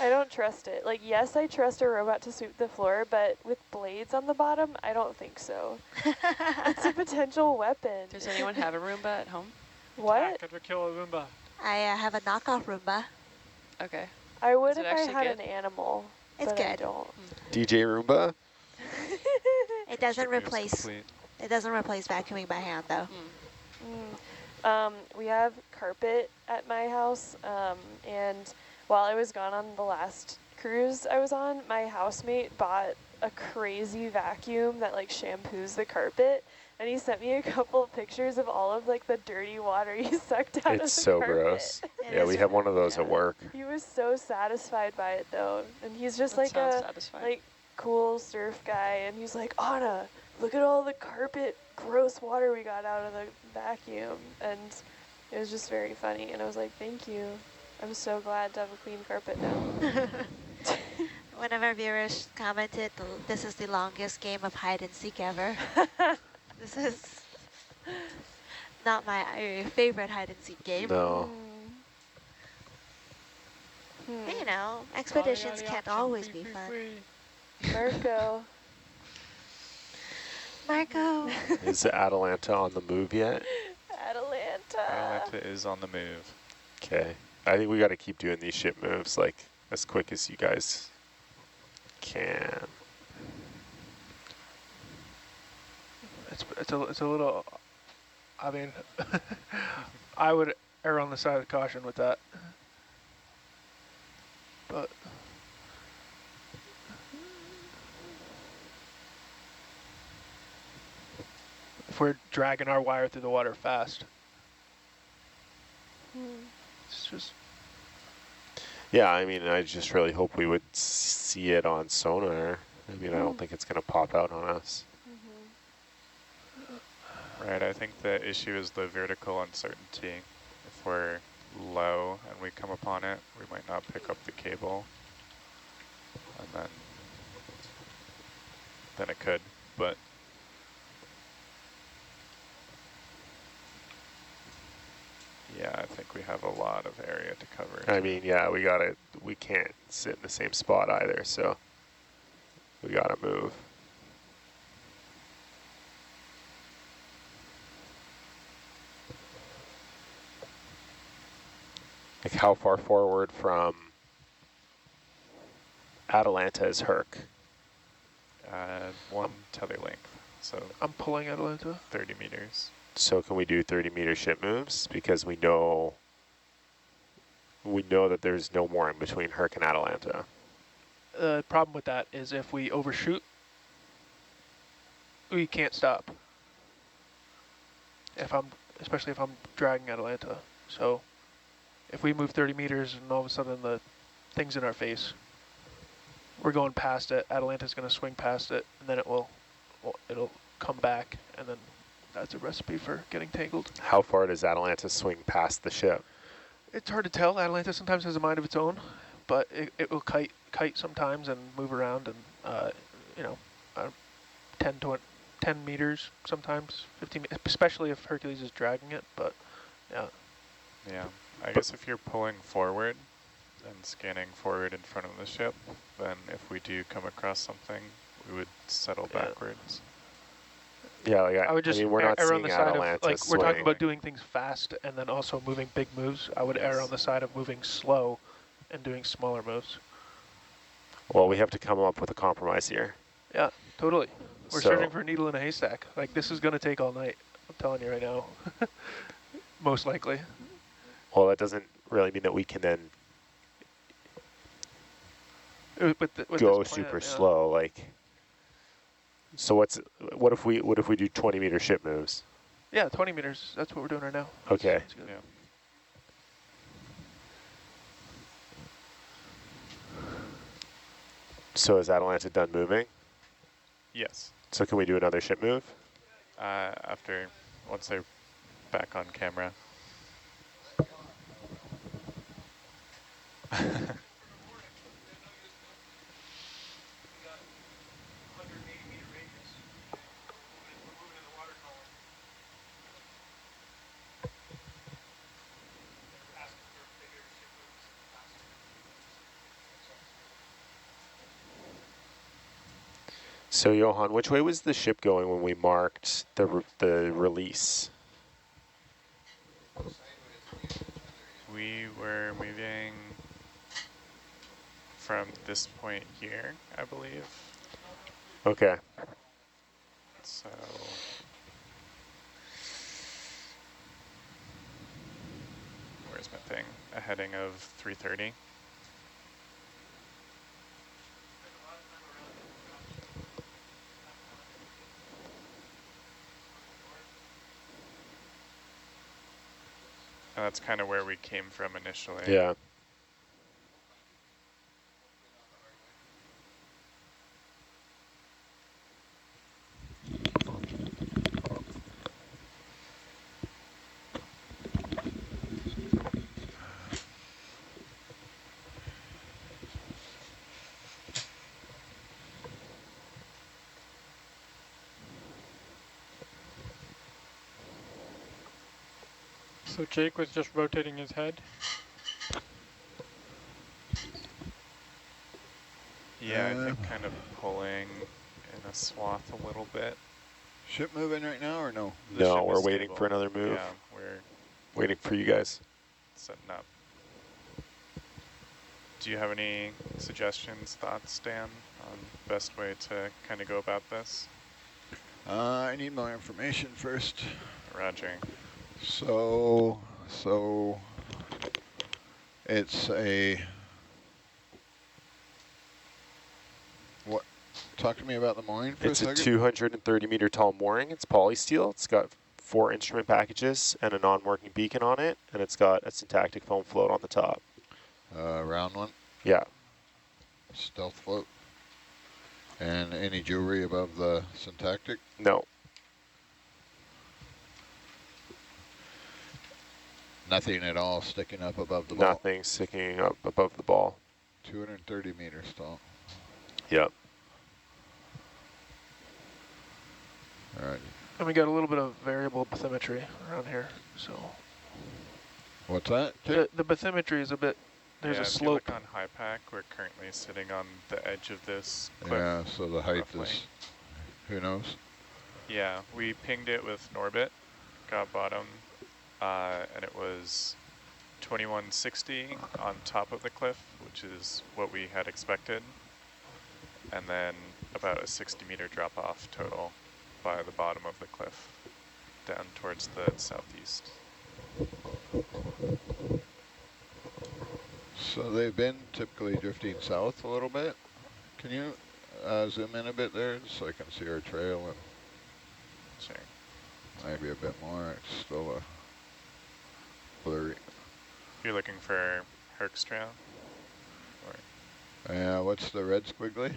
I don't trust it. Like, yes, I trust a robot to sweep the floor, but with blades on the bottom, I don't think so. It's a potential weapon. Does anyone have a Roomba at home? What? Could we kill a Roomba? I have a knockoff Roomba. Okay. I would Is it if I actually had good? an animal. It's but I good. don't. DJ Roomba. It doesn't Shipment is replace. complete. It doesn't replace vacuuming by hand though. We have carpet at my house, and while I was gone on the last cruise I was on, my housemate bought a crazy vacuum that like shampoos the carpet, and he sent me a couple of pictures of all of like the dirty water he sucked out of the It's so carpet. gross. It Yeah, is we have one of those at yeah. work. He was so satisfied by it though, and he's just That like sounds a satisfying. like cool surf guy, and he's like, Anna, look at all the carpet gross water we got out of the vacuum, and it was just very funny, and I was like, thank you. I'm so glad to have a clean carpet now. One of our viewers commented, "This is the longest game of hide and seek ever." This is not my favorite hide and seek game. No. But, you know, expeditions can't always be fun. Marco. Marco. Is Atalanta on the move yet? Atalanta. Atlanta is on the move. Okay. I think we got to keep doing these ship moves like as quick as you guys can. It's a little. I mean, I would err on the side of caution with that. But if we're dragging our wire through the water fast, it's just. Yeah, I mean, I just really hope we would see it on sonar. I mean, I don't think it's going to pop out on us. Right, I think the issue is the vertical uncertainty. If we're low and we come upon it, we might not pick up the cable. And then it could, but yeah, I think we have a lot of area to cover. I mean, yeah, we can't sit in the same spot either, so we got to move. Like how far forward from Atalanta is Herc? One telly length, so I'm pulling Atalanta. 30 meters. So can we do 30-meter ship moves? Because we know that there's no more in between Herc and Atalanta. The problem with that is if we overshoot, we can't stop. Especially if I'm dragging Atalanta. So if we move 30 meters and all of a sudden the thing's in our face, we're going past it, Atalanta's going to swing past it, and then it'll come back, and then that's a recipe for getting tangled. How far does Atalanta swing past the ship? It's hard to tell. Atalanta sometimes has a mind of its own, but it will kite sometimes and move around, and 10 meters sometimes, 15, especially if Hercules is dragging it, but yeah. Yeah, I guess if you're pulling forward and scanning forward in front of the ship, then if we do come across something, we would settle backwards. Yeah, like I would just we're not err on seeing the side Atalanta of, like, swing. we're talking about doing things fast and then also moving big moves. I would err on the side of moving slow and doing smaller moves. Well, we have to come up with a compromise here. Yeah, totally. We're So- searching for a needle in a haystack. Like, this is going to take all night. I'm telling you right now. Most likely. Well, that doesn't really mean that we can then With go this plan, super yeah. slow. Like, so what if we do 20-meter ship moves? Yeah, 20 meters. That's what we're doing right now. Okay. That's good. Yeah. So is Atalanta done moving? Yes. So can we do another ship move? Once they're back on camera. So Johan, which way was the ship going when we marked the release? We were moving from this point here, I believe. Okay. So where's my thing? A heading of 330. And that's kind of where we came from initially. Yeah. So Jake was just rotating his head. Yeah, I think kind of pulling in a swath a little bit. Ship moving right now or no? The No, ship we're is waiting stable. for another move. Yeah, we're Waiting for you guys. setting up. Do you have any suggestions, thoughts, Dan, on best way to kind of go about this? I need more information first. Roger. So it's what? Talk to me about the mooring for It's a a second. 230-meter tall mooring. It's polysteel. It's got 4 instrument packages and a non-working beacon on it, and it's got a syntactic foam float on the top. Round one, Yeah. stealth float. And any jewelry above the syntactic? No. Nothing at all sticking up above the ball. Nothing sticking up above the ball. 230 meters tall. Yep. All right. And we got a little bit of variable bathymetry around here, so. What's that? The bathymetry is a bit, there's yeah, a if you slope. look on HiPAC, we're currently sitting on the edge of this cliff. Yeah, so the height roughly. is, who knows? Yeah, we pinged it with Norbit, got bottom, and it was 2160 on top of the cliff, which is what we had expected, and then about a 60-meter drop-off total by the bottom of the cliff. down towards the southeast. So they've been typically drifting south a little bit. Can you zoom in a bit there so I can see our trail and Sure. maybe a bit more? It's still a blurry. You're looking for Herc's trail? Or Yeah, what's the red squiggly?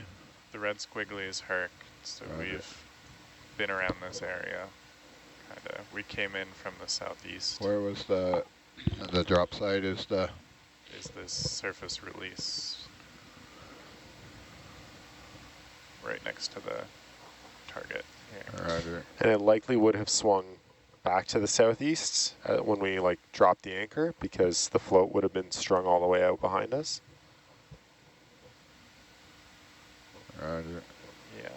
the red squiggly is Herc, so we've been around this area. Kinda. We came in from the southeast. Where was the drop site is the... Is this surface release right next to the target here. Roger. And it likely would have swung back to the southeast when we like dropped the anchor because the float would have been strung all the way out behind us. Roger. Yeah.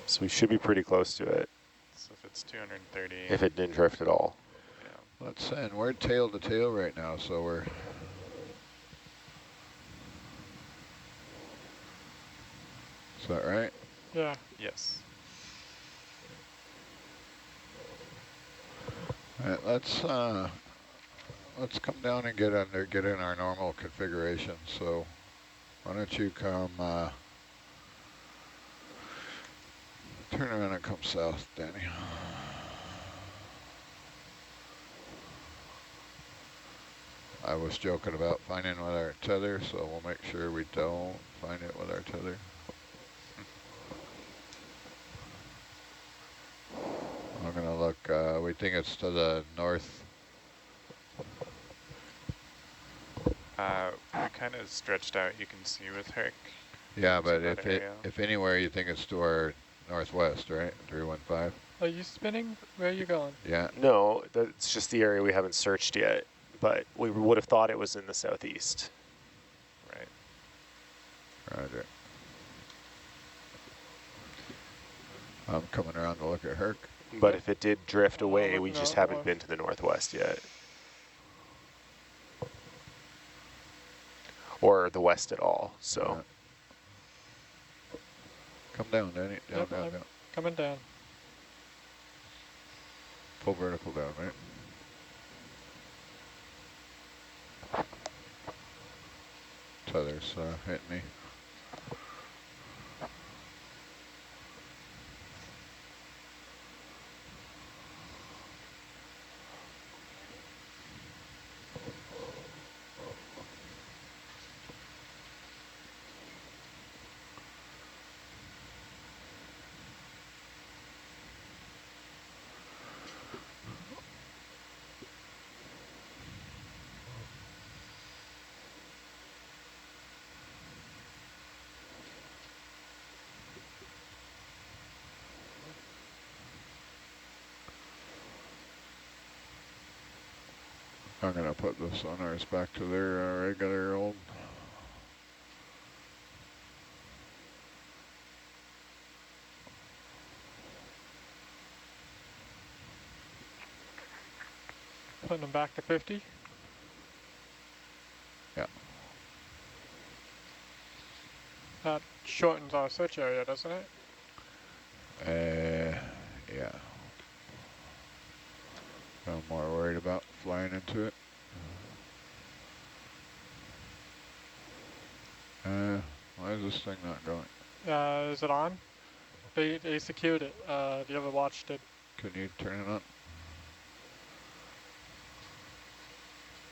So we should be pretty close to it So if it's 230. if it didn't drift at all. Yeah. Let's send. We're tail to tail right now, so we're... Is that right? Yeah. Yes. All right, let's come down and get in our normal configuration. So why don't you come turn around and come south, Danny. I was joking about finding with our tether, so we'll make sure we don't find it with our tether. I'm gonna look, we think it's to the north. We kind of stretched out, you can see with Herc. Yeah, but that area. if anywhere you think it's to our northwest, right? 315? Are you spinning? Where are you going? Yeah. No, that's just the area we haven't searched yet, but we would have thought it was in the southeast. Right. Roger. I'm coming around to look at Herc. But if it did drift away, look we just north. haven't been to the northwest yet. Or the west at all, so. Come down, Danny. Down, Yep, down, I'm down. coming down. Full vertical down, right? Tether's hitting me. I'm gonna put the sonars back to their regular old. Putting them back to 50. Yeah. That shortens our search area, doesn't it? Yeah. I'm more worried about flying into it. Why is this thing not going? Is it on? They secured it. The other watch did. Can you turn it on?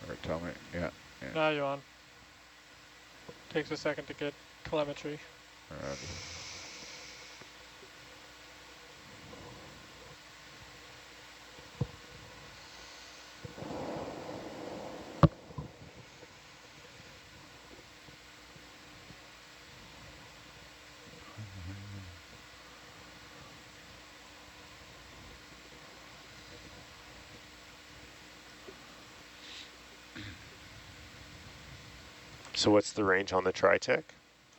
Or tell me, yeah. Now you're on. Takes a second to get telemetry. Alright. So what's the range on the Tri-Tech?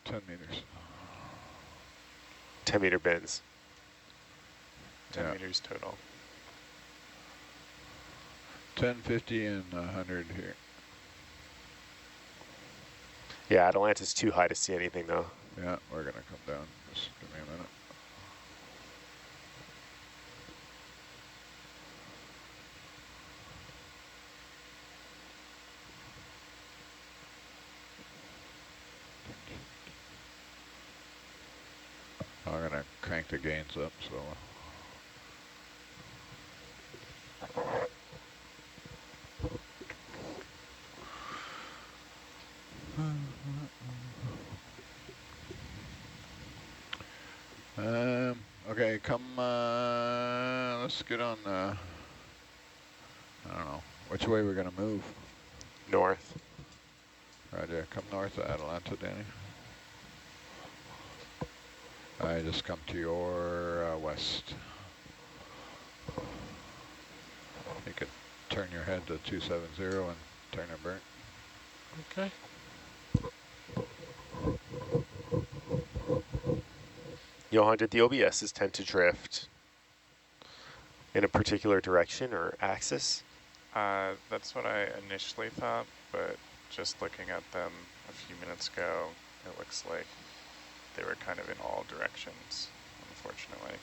10 meters. 10 meter bins. 10 Yeah. meters total. 10, 50, and 100 here. Yeah, Atalanta's too high to see anything though. Yeah, we're gonna come down. Just give me a minute. think the gain's up, so. Okay, come, let's get on, I don't know, which way we're gonna move. North. Roger, come north of Atalanta, Danny. I just come to your west. You could turn your head to 270 and turn it burnt. Okay. Johan, did the OBSs tend to drift in a particular direction or axis? That's what I initially thought, but just looking at them a few minutes ago, it looks like they were kind of in all directions, unfortunately.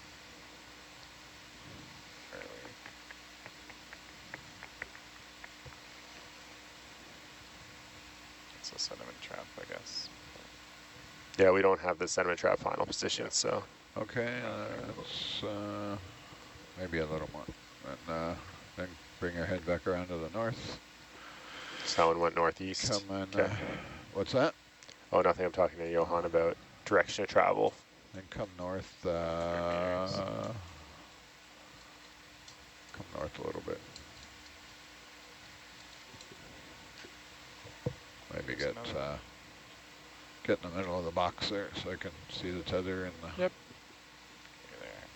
It's a sediment trap, I guess. Yeah, we don't have the sediment trap final position, so. Okay, it's maybe a little more. And then bring your head back around to the north. So that one went northeast. Come on, Okay. what's that? Oh, nothing. I'm talking to Johan about direction of travel. Then come north, come north a little bit. Maybe get in the middle of the box there so I can see the tether and the... Yep. There.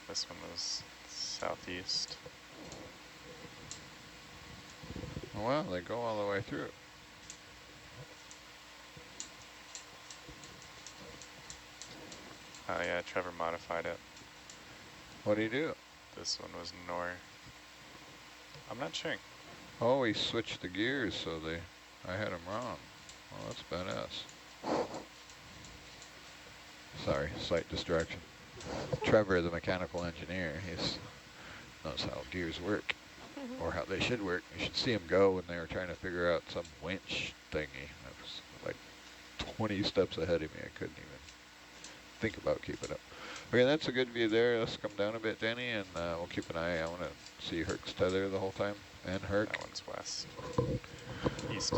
This one was southeast. Oh, well, they go all the way through. Oh yeah, Trevor modified it. What do you do? This one was north. I'm not sure. Oh, he switched the gears, so I had him wrong. Well, that's badass. Sorry, slight distraction. Trevor, the mechanical engineer, he knows how gears work, or how they should work. You should see him go when they were trying to figure out some winch thingy. I was like 20 steps ahead of me. I couldn't even think about keeping up. Okay, that's a good view there. Let's come down a bit, Danny, and we'll keep an eye. I want to see Herc's tether the whole time, and Herc. That one's west. East.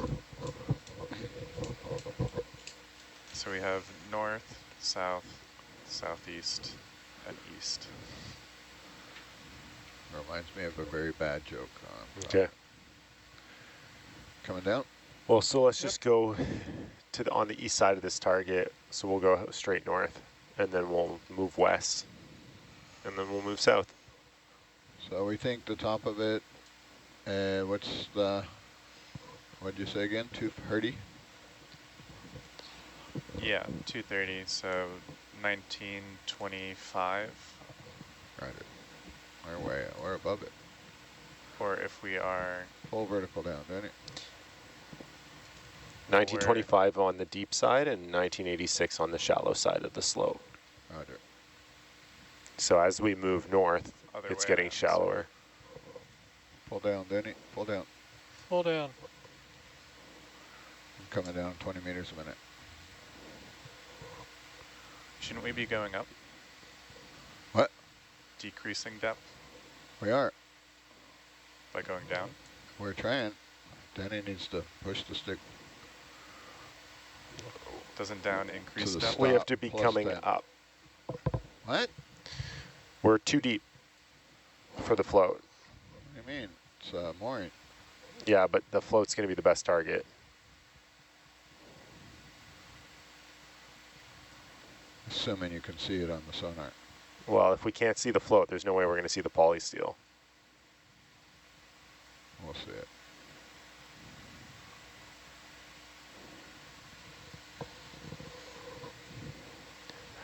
So we have north, south, southeast, and east. Reminds me of a very bad joke. Okay. Coming down? Well, so let's just go to on the east side of this target. So we'll go straight north, and then we'll move west, and then we'll move south. So we think the top of it, what's what'd you say again, 230? Yeah, 230, so 1925. Right. We're above it. Or if we are... Full vertical down, Danny. 1925 on the deep side and 1986 on the shallow side of the slope. Roger. So as we move north, Other it's way getting around, shallower. Pull down, Danny. Pull down. Pull down. I'm coming down 20 meters a minute. Shouldn't we be going up? What? Decreasing depth We are. by going down? We're trying. Danny needs to push the stick. Doesn't down increase the depth? We have Stop, to be plus coming 10. up. What? We're too deep for the float. What do you mean? It's mooring. Yeah, but the float's going to be the best target. Assuming you can see it on the sonar. Well, if we can't see the float, there's no way we're going to see the polysteel. We'll see it.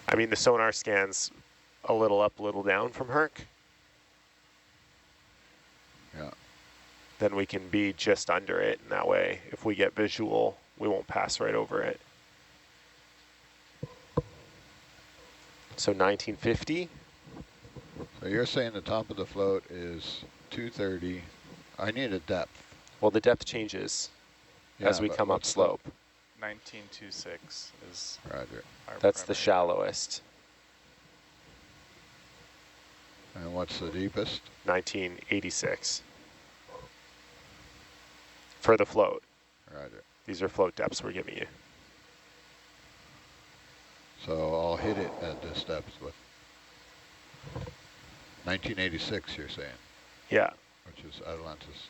I mean, the sonar scans a little up, a little down from Herc. Yeah. Then we can be just under it, and that way, if we get visual, we won't pass right over it. So 1950. So you're saying the top of the float is 230. I need a depth. Well, the depth changes as we but come up what's slope. 1926 is Roger. our That's the primary. shallowest. And what's the deepest? 1986. For the float. Roger. These are float depths we're giving you. So I'll hit it at this depth with 1986, you're saying, Yeah. which is Atalanta's.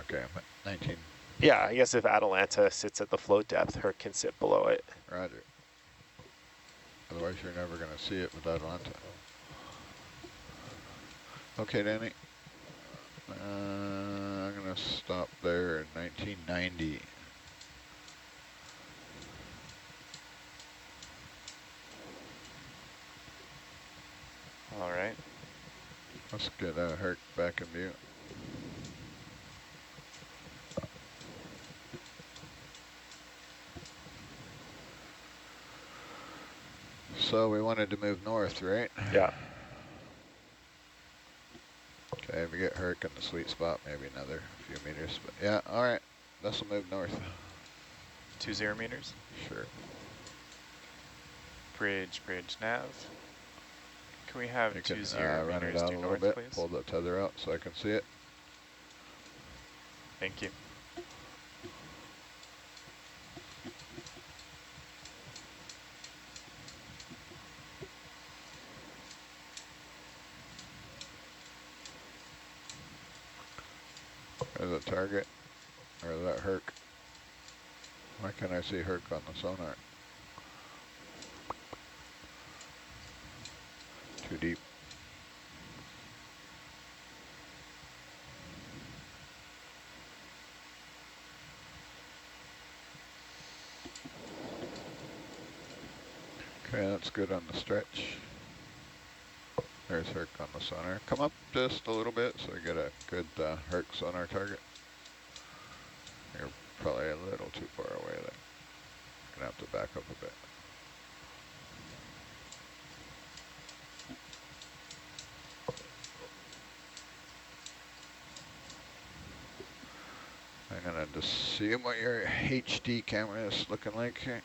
Okay, 19. Yeah, I guess if Atalanta sits at the float depth, Herc can sit below it. Roger. Otherwise, you're never going to see it with Atalanta. Okay, Danny. I'm going to stop there in 1990. All right. Let's get Herc back in view. So we wanted to move north, right? Yeah. Okay, we get Herc in the sweet spot, maybe another few meters. But yeah, all right. This will move north. 20 meters. Sure. Bridge, nav. Can we have You 20 can run it meters out due a little north, bit, please? pull the tether out so I can see it. Thank you. There's a target, or is that Herc? Why can't I see Herc on the sonar? Too deep. Okay, that's good on the stretch. There's Herc on the sonar. Come up just a little bit so we get a good Herc sonar target. You're probably a little too far away there. Gonna have to back up a bit. I'm gonna just see what your HD camera is looking like here.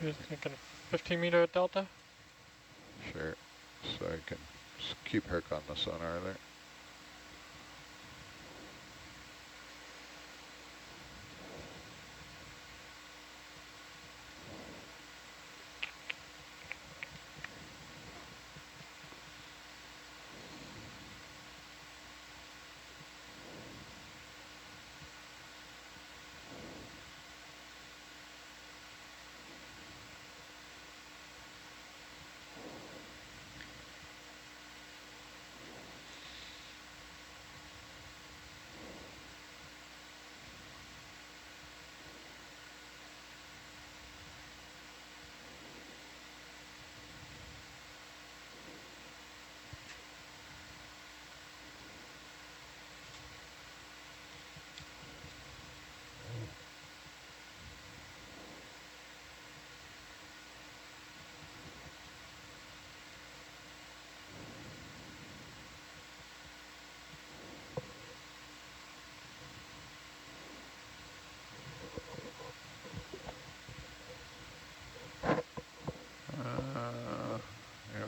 You're thinking 15-meter delta? Sure. So I can just keep Herc on the sonar there.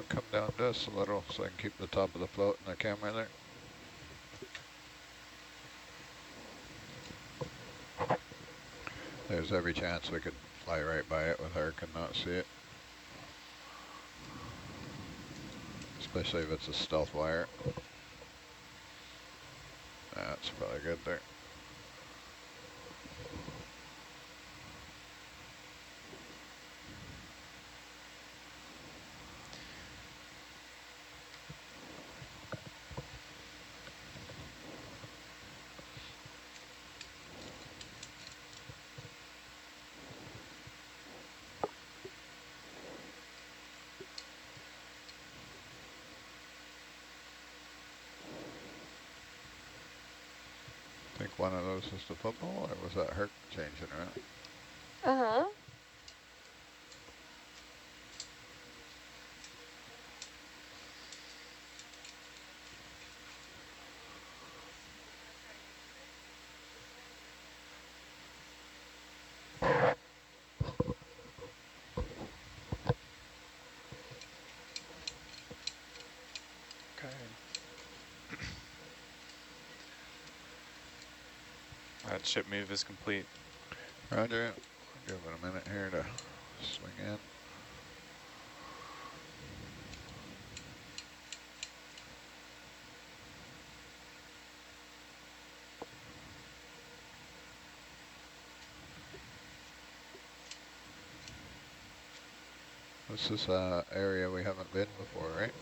Come down just a little so I can keep the top of the float in the camera there. There's every chance we could fly right by it with Herc and not see it. Especially if it's a stealth wire. That's probably good there. I think one of those is the football, or was that Herc changing around? Uh-huh. Okay. That ship move is complete. Roger. Give it a minute here to swing in. This is an area we haven't been before, right?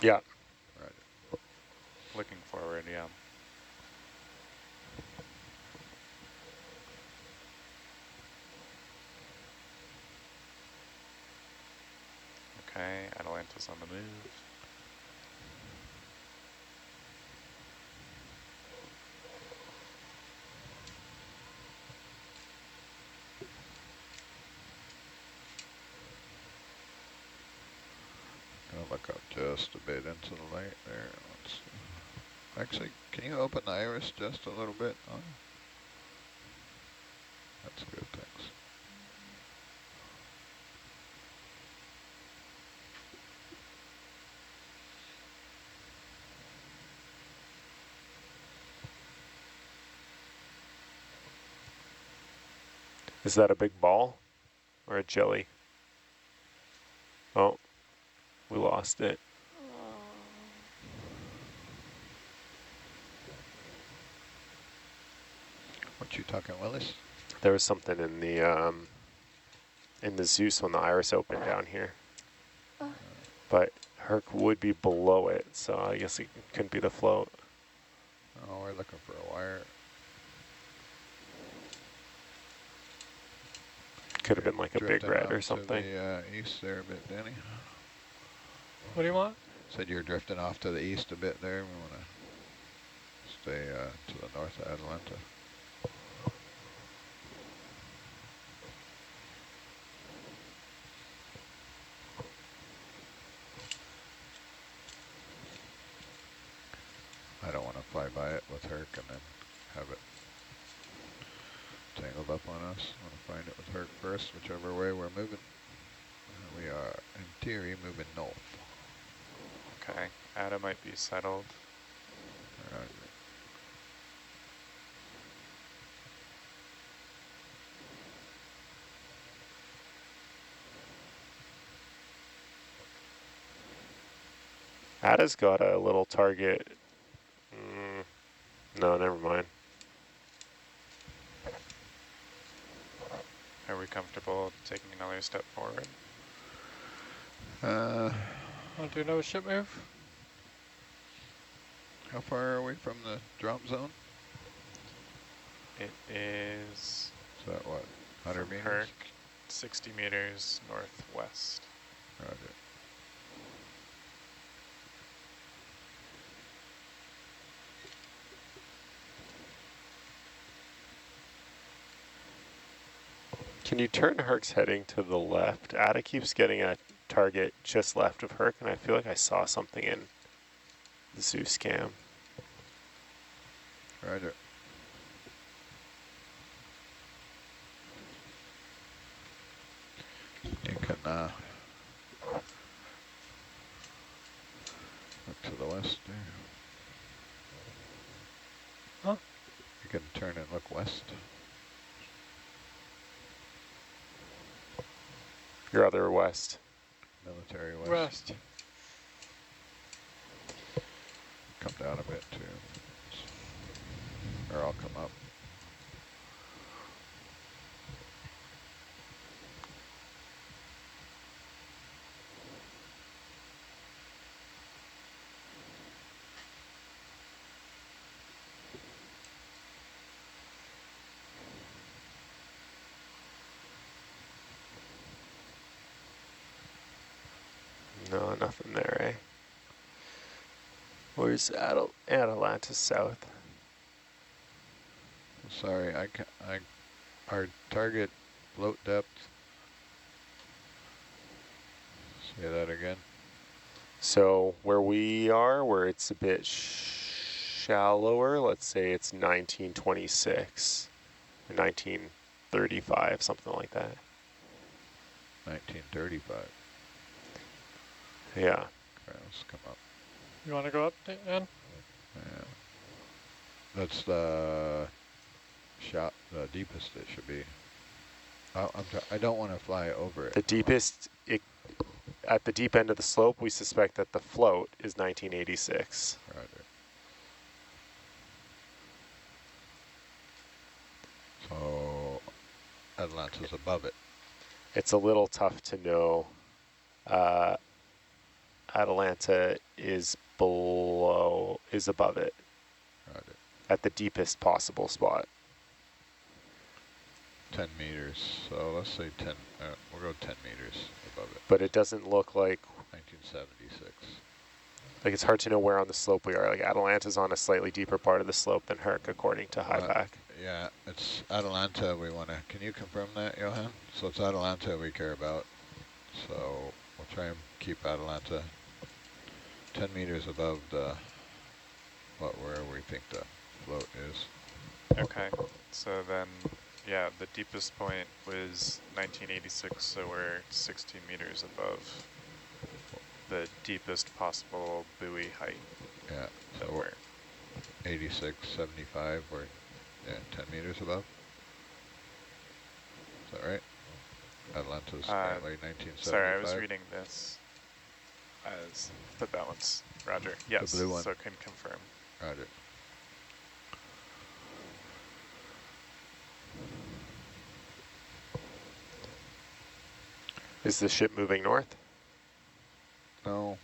Yeah. Right. Looking forward, yeah. Okay, Atalanta's on the move. Gonna look up just a bit into the light there. Let's see. Actually, can you open the iris just a little bit? Oh, that's good, thanks. Is that a big ball or a jelly? Oh, we lost it. What you talking, Willis? There was something in the Zeus when the iris opened down here. But Herc would be below it, so I guess it couldn't be the float. Oh, we're looking for a wire. Could have been like a big Drifting red off or something. To the east there a bit, Danny. What do you want? Said you're drifting off to the east a bit there. We want to stay to the north of Atalanta. I don't want to fly by it with Herc and then have it tangled up on us. I want to find it with Herc first, whichever way we're moving. We are, in theory, moving north. Okay, Ada might be settled. Roger. Ada's got a little target. No, never mind. Are we comfortable taking another step forward? Want to do another ship move? How far are we from the drop zone? It is Is that what, 100 from meters? Herc, 60 meters northwest. Roger. Can you turn Herc's heading to the left? Ada keeps getting a target just left of Herc, and I feel like I saw something in the Zeus cam. Roger. You can look to the west there. Huh? You can turn and look west. Your other west. Military west. West. Come down a bit too. Or I'll come up. No, nothing there, eh? Where's Atalanta south? Sorry, our target float depth. Say that again. So where we are, where it's a bit shallower, let's say it's 1926, or 1935, something like that. 1935. Yeah. Okay, let's come up. You want to go up, Dan? Yeah. That's the shot, the deepest it should be. I don't want to fly over it. The deepest, at the deep end of the slope, we suspect that the float is 1986. Roger. So Atlanta's above it. It's a little tough to know. Atalanta is above it Roger. at the deepest possible spot. 10 meters. So let's say 10. We'll go 10 meters above it. But it doesn't look like 1976. it's hard to know where on the slope we are. Like Atalanta's on a slightly deeper part of the slope than Herc, according to HIPAC. Yeah, it's Atalanta we want to. Can you confirm that, Johan? So it's Atalanta we care about. So we'll try and keep Atalanta 10 meters above the where we think the float is. Okay, so then, yeah, the deepest point was 1986, so we're 60 meters above the deepest possible buoy height. Yeah, So so we're 86, 75, we're 10 meters above. Is that right? Atlanta's currently 1975. Sorry, I was reading this but that one's Roger. Yes, The blue one. so can confirm. Roger. Is the ship moving north? No.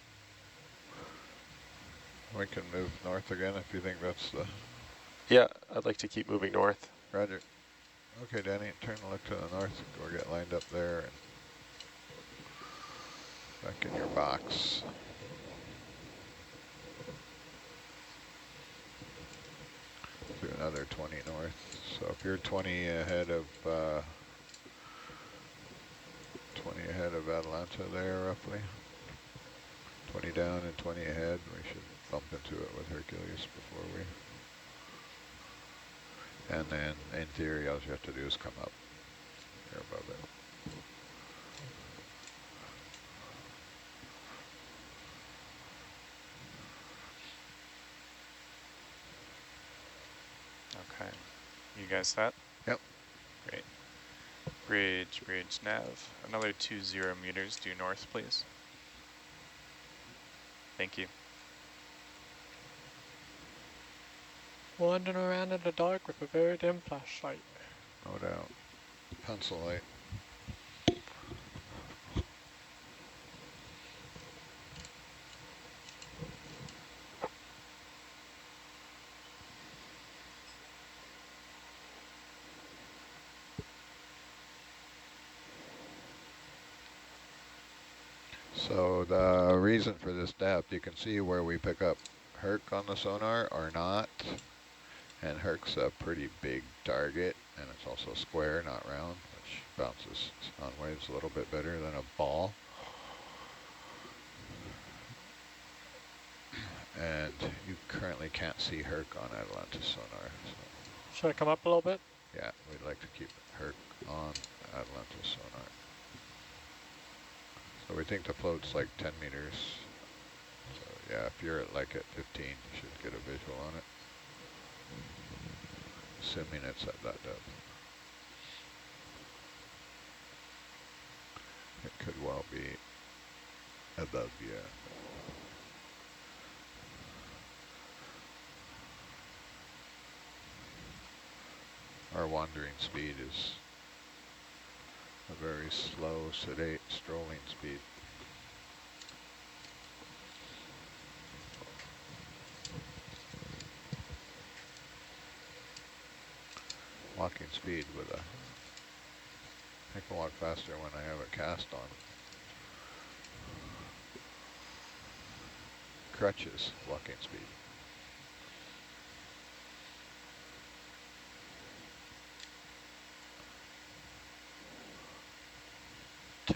We can move north again if you think that's the... Yeah, I'd like to keep moving north. Roger. Okay, Danny, turn and look to the north. Or get lined up there and back in your box. Do another 20 north. So if you're 20 ahead of 20 ahead of Atalanta there, roughly. 20 down and 20 ahead. We should bump into it with Hercules before we... And then, in theory, all you have to do is come up. You're above it. Okay, you guys set? Yep. Great. Bridge nav. Another 20 meters due north, please. Thank you. Wandering around in the dark with a very dim flashlight. No doubt. Pencil light. So the reason for this depth, you can see where we pick up Herc on the sonar or not. And Herc's a pretty big target, and it's also square, not round, which bounces on waves a little bit better than a ball. And you currently can't see Herc on Atalanta sonar. So Should I come up a little bit? yeah, we'd like to keep Herc on Atalanta sonar. So we think the float's like 10 meters. So yeah, if you're at 15, you should get a visual on it. Assuming it's at that depth. It could well be above, yeah. Our wandering speed is a very slow, sedate, strolling speed. Walking speed with I can walk faster when I have a cast on. Crutches, walking speed.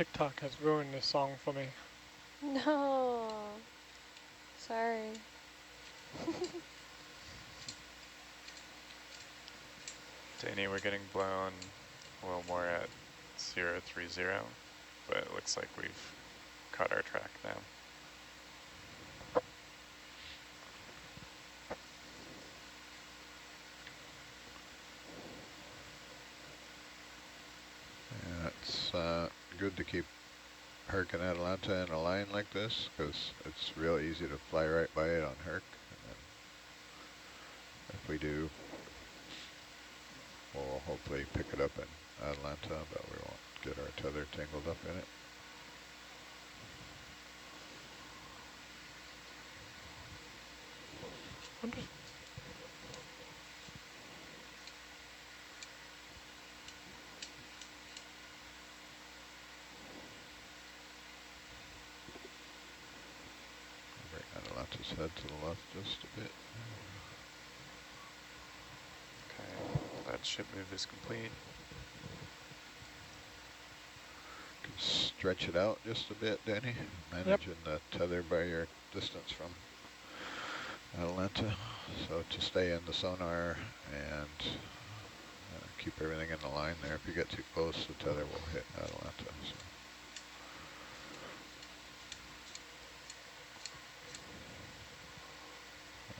TikTok has ruined this song for me. No. Sorry. Danny, we're getting blown a little more at 030, but it looks like we've caught our track now. good to keep Herc and Atalanta in a line like this, because it's real easy to fly right by it on Herc. And then if we do, we'll hopefully pick it up in Atalanta, but we won't get our tether tangled up in it. Bring Atalanta's head to the left just a bit. Okay, that ship move is complete. Can stretch it out just a bit, Danny. Managing the tether by your distance from Atalanta. So to stay in the sonar and keep everything in the line there. If you get too close, the tether will hit Atalanta. So.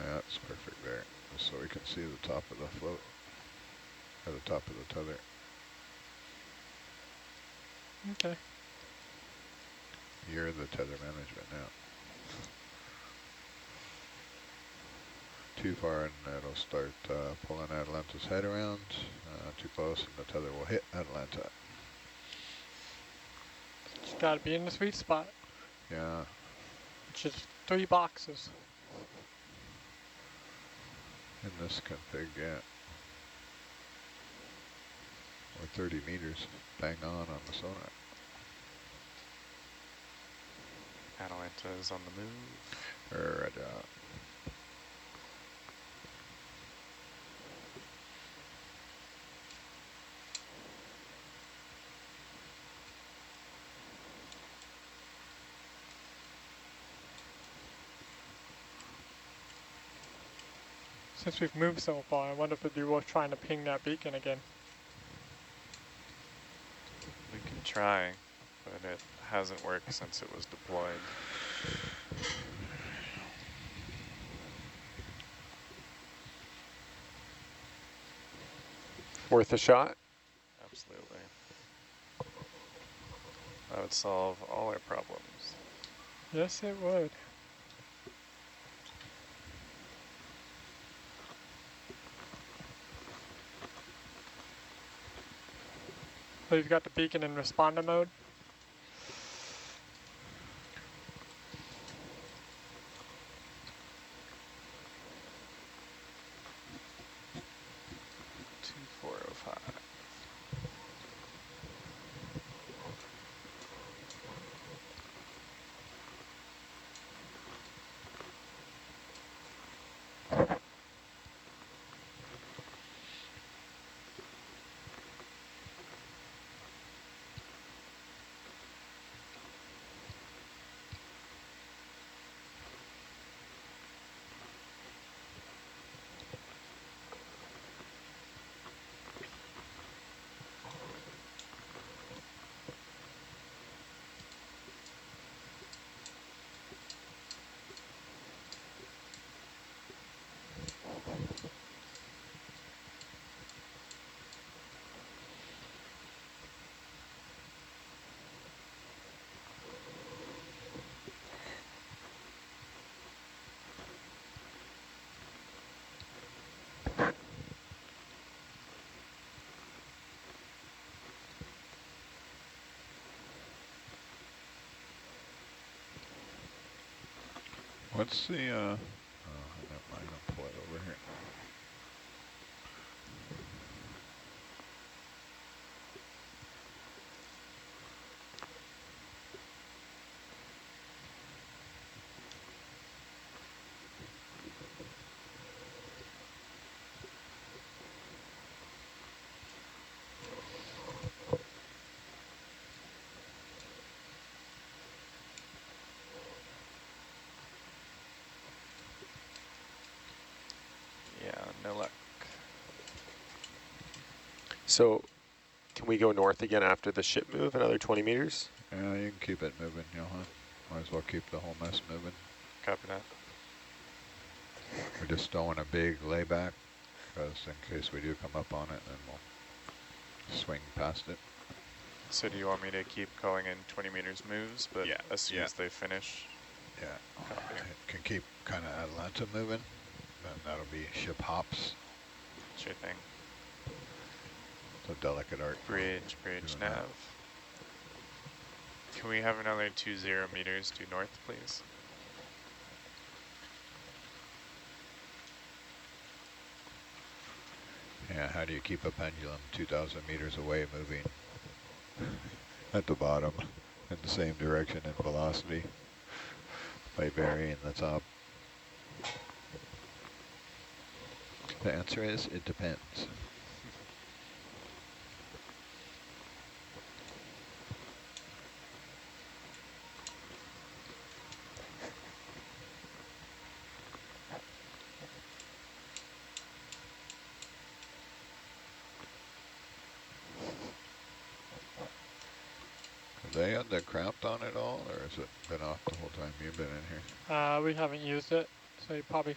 Yeah, that's perfect there, just so we can see the top of the float, or the top of the tether. Okay. You're the tether management now. Too far and it'll start pulling Atalanta's head around. Too close and the tether will hit Atalanta. Just gotta be in the sweet spot, Yeah, which is 3 boxes. in this config, yeah. Or 30 meters, bang on the sonar. Atalanta is on the move. Roger. Since we've moved so far, I wonder if it'd be worth trying to ping that beacon again. We can try, but it hasn't worked since it was deployed. Worth a shot? Absolutely. That would solve all our problems. Yes, it would. So you've got the beacon in responder mode. What's the, never mind, I'll pull it over here. Yeah, no luck. So can we go north again after the ship move, another 20 meters? Yeah, you can keep it moving, Johan. Might as well keep the whole mess moving. Copy that. We just don't want a big layback, because in case we do come up on it, then we'll swing past it. So do you want me to keep calling in 20 meters moves, but Yeah, as soon yeah. as they finish? Yeah, Copy. it can keep kind of Atlanta moving, then that'll be ship hops. Sure thing. It's a delicate art. Bridge doing nav. that. Can we have another 20 meters due north, please? Yeah, how do you keep a pendulum 2,000 meters away moving at the bottom in the same direction in velocity by varying the top? The answer is, it depends. Have they had the cramped on it all, or has it been off the whole time you've been in here? We haven't used it, so it'd probably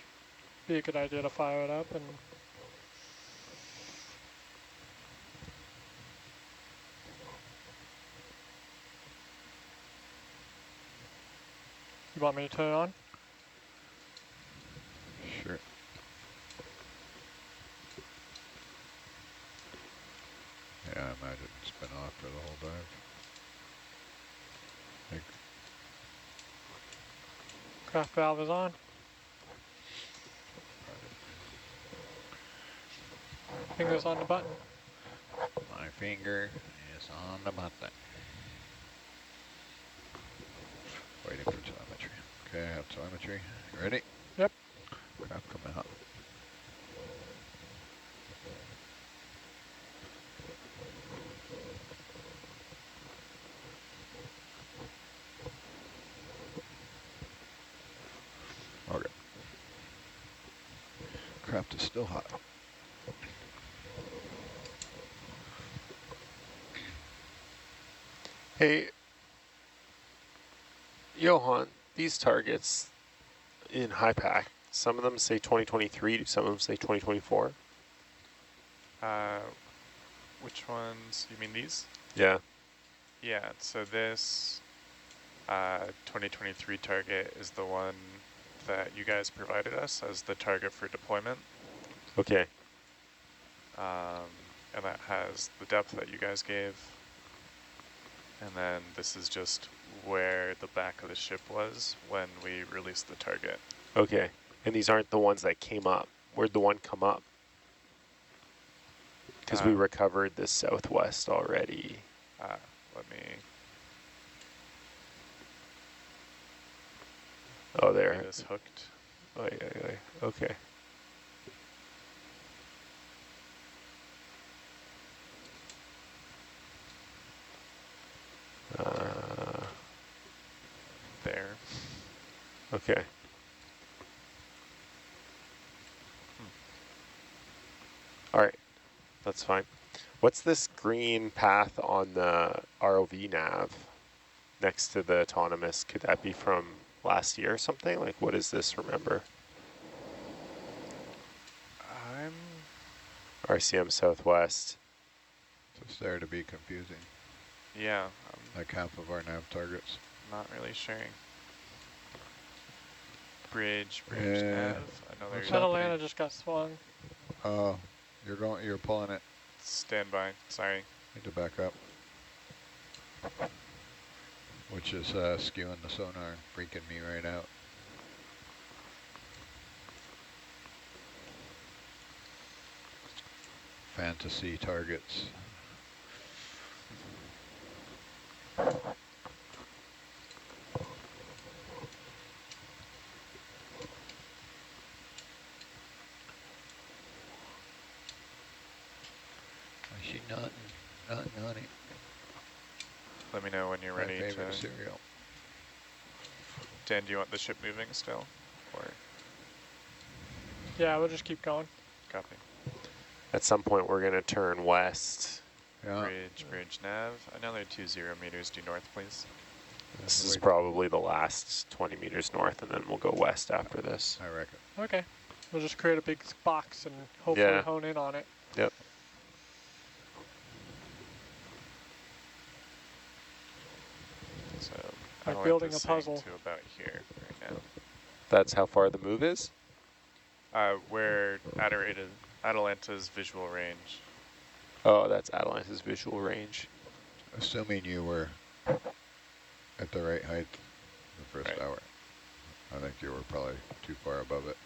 be a good idea to fire it up. And you want me to turn it on? Sure. Yeah, I imagine it's been off for the whole dive. Craft valve is on. Fingers on the button. My finger is on the button. Waiting for telemetry. Okay, I have telemetry. You ready? Yep. Craft coming up. Okay. Craft is still hot. Hey, Johan, these targets in high pack, some of them say 2023, some of them say 2024. Which ones? You mean these? Yeah. Yeah, so this 2023 target is the one that you guys provided us as the target for deployment. Okay. And that has the depth that you guys gave. And then this is just where the back of the ship was when we released the target. Okay. And these aren't the ones that came up. Where'd the one come up? Because we recovered the southwest already. Let me... Oh, there. It is hooked. Oh, yeah. Okay. There. Okay. All right. That's fine. What's this green path on the ROV nav next to the autonomous? Could that be from last year or something? Like, what is this, remember? RCM Southwest. It's there to be confusing. Yeah. Like half of our nav targets. Not really sure. Bridge Yeah. nav. Another Atlanta just got swung. Oh, you're pulling it. Stand by. Sorry. Need to back up. Which is skewing the sonar and freaking me right out. Fantasy targets. I see nothing on it. Let me know when you're ready My favorite to... cereal. Dan, do you want the ship moving still? Or Yeah, we'll just keep going. copy? At some point, we're going to turn west. Yeah. Bridge nav. Another 20 meters due north, please. This is probably the last 20 meters north, and then we'll go west after this. I reckon. Okay. We'll just create a big box and hopefully Yeah. hone in on it. Yep. building a Atalanta's saying puzzle. to about here right now. That's how far the move is? Where Atalanta's visual range. Oh, that's Atalanta's visual range. Assuming you were at the right height the first Right. hour. I think you were probably too far above it.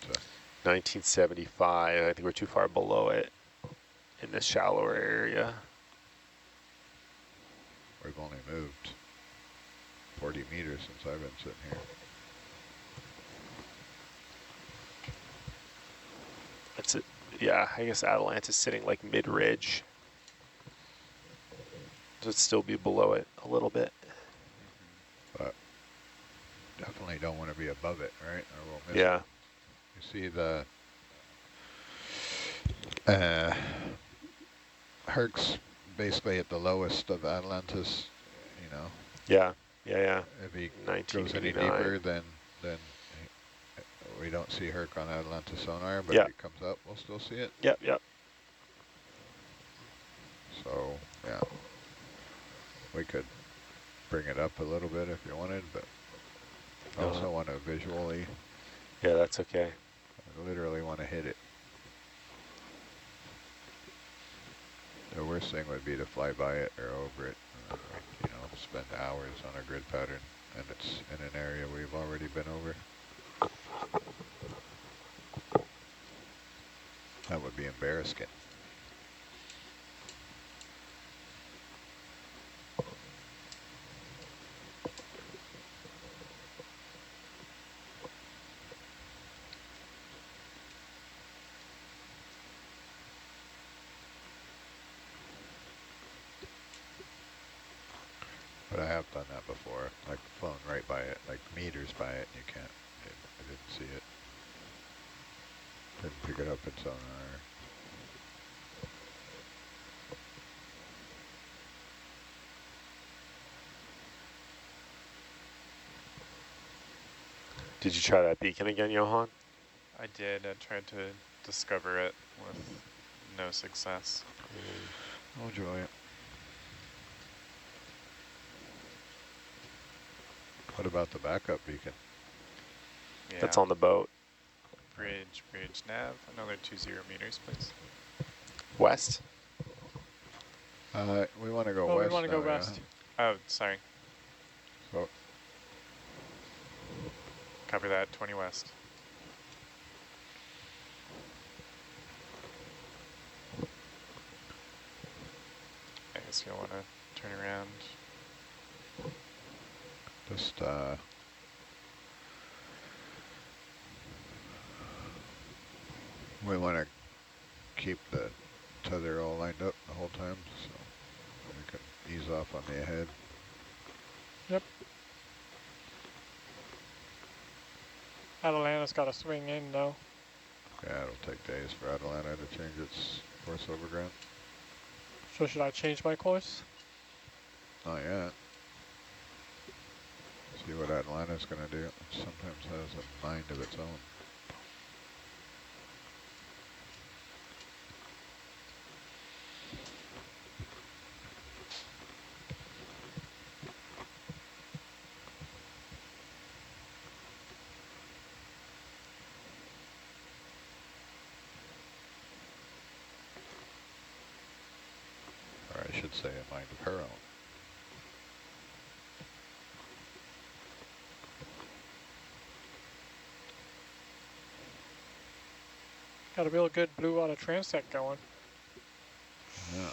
1975, I think we're too far below it in this shallower area. We've only moved 40 meters since I've been sitting here. That's it. Yeah, I guess Atalanta's sitting like mid-ridge. So it'd still be below it a little bit. But definitely don't want to be above it, right? Or we'll miss Yeah. it. You see the Herc's basically at the lowest of Atalanta's, you know. Yeah, yeah. If he goes any 1989. deeper, then we don't see Herc on Atalanta sonar, but Yeah. if he comes up, we'll still see it. Yep. So, yeah. We could bring it up a little bit if you wanted, but I also want to visually, Yeah, that's okay. I literally want to hit it. The worst thing would be to fly by it or over it, and then, spend hours on a grid pattern, and it's in an area we've already been over. That would be embarrassing. But I have done that before, like flown right by it, like meters by it, and you can't, I didn't see it. Didn't pick it up in sonar. Did you try that beacon again, Johan? I did. I tried to discover it with no success. Oh, joy. What about the backup beacon? Yeah. That's on the boat. Bridge, nav. Another 20 meters, please. West? We want to go Oh, west. we want to go now, west. Oh, sorry. So, Cover that, 20 west. I guess you'll want to turn around. just, we want to keep the tether all lined up the whole time, so we can ease off on the ahead. Yep. Atalanta's got to swing in, though. Yeah, it'll take days for Atalanta to change its course over ground. So should I change my course? Not yet. See what Atalanta's going to do. It sometimes has a mind of its own. Or I should say a mind of her own. Got a real good blue water transect going. Yeah.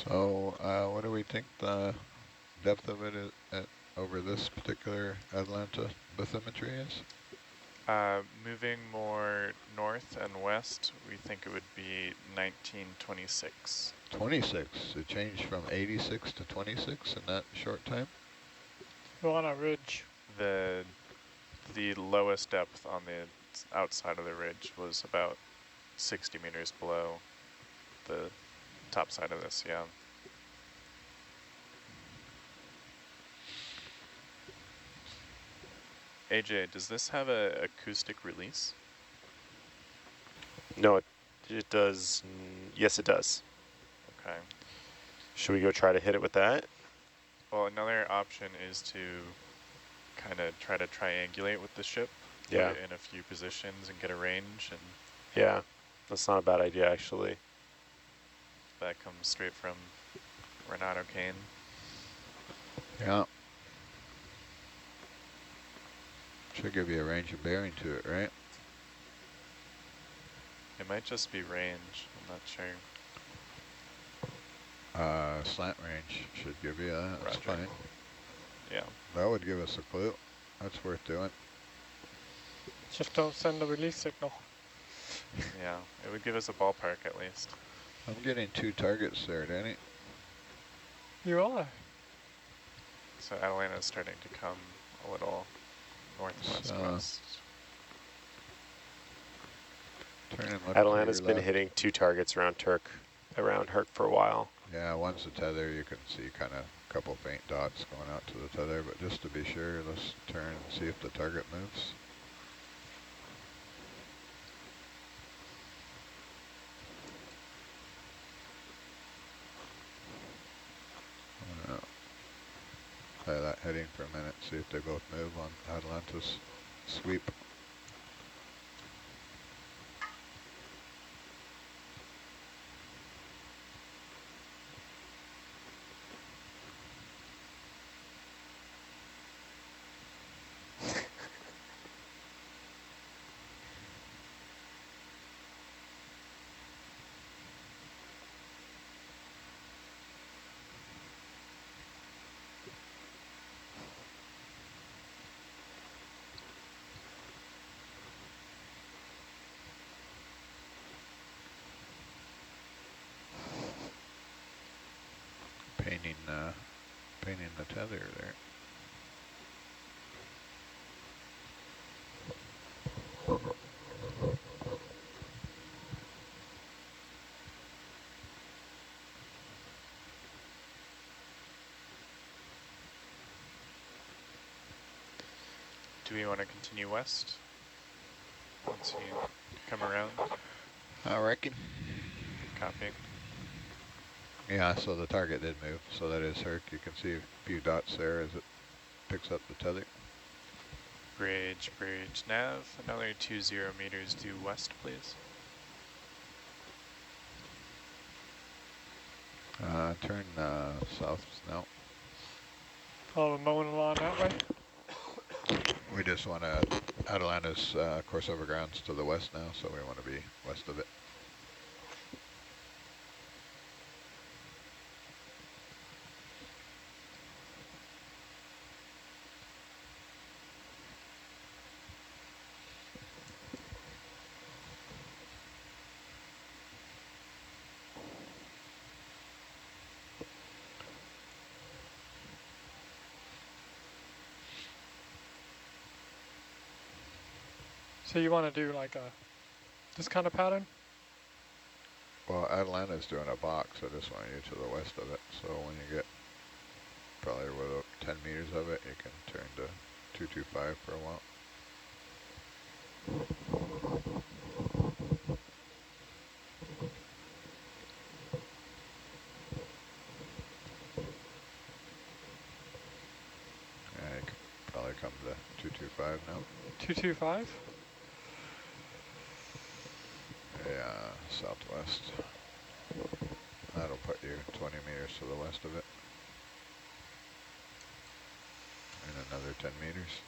So what do we think the depth of it is at over this particular Atlanta bathymetry is? Moving more north and west, we think it would be 1926. 26. It changed from 86 to 26 in that short time? We're on a ridge. The lowest depth on the outside of the ridge was about 60 meters below the top side of this, yeah. AJ, does this have a acoustic release? No, it does. Yes, it does. Okay. Should we go try to hit it with that? Well, another option is to kind of try to triangulate with the ship. Yeah. Put it in a few positions and get a range, and Yeah, that's not a bad idea, actually. that comes straight from Renato Kane. Yeah. Should give you a range of bearing to it, right? It might just be range, I'm not sure. Slant range should give you that. That's Roger. fine. Yeah. That would give us a clue. That's worth doing. Just don't send a release signal. Yeah, it would give us a ballpark at least. I'm getting 2 targets there, Danny. You are. So Atlanta's starting to come a little northwest-west. Turn and look Atalanta's to your been left. hitting 2 targets around Herc for a while. Yeah, one's the tether. You can see kind of a couple faint dots going out to the tether, but just to be sure, let's turn and see if the target moves. Play that heading for a minute, see if they both move on Atalanta's sweep. Painting the tether there. Do we want to continue west once you come around? I reckon. Copy. Yeah, so the target did move, so that is Herc. You can see a few dots there as it picks up the tether. Bridge, nav, another 20 meters due west, please. Turn south now. Oh, we're mowing along that way. We just want to, Atalanta's course over grounds to the west now, so we want to be west of it. So you want to do like this kind of pattern? Well, Atalanta's doing a box. I just want you to the west of it. So when you get probably within 10 meters of it, you can turn to 225 for a while. Yeah, you can probably come to 225 now. 225? Yeah, southwest. That'll put you 20 meters to the west of it. And another 10 meters.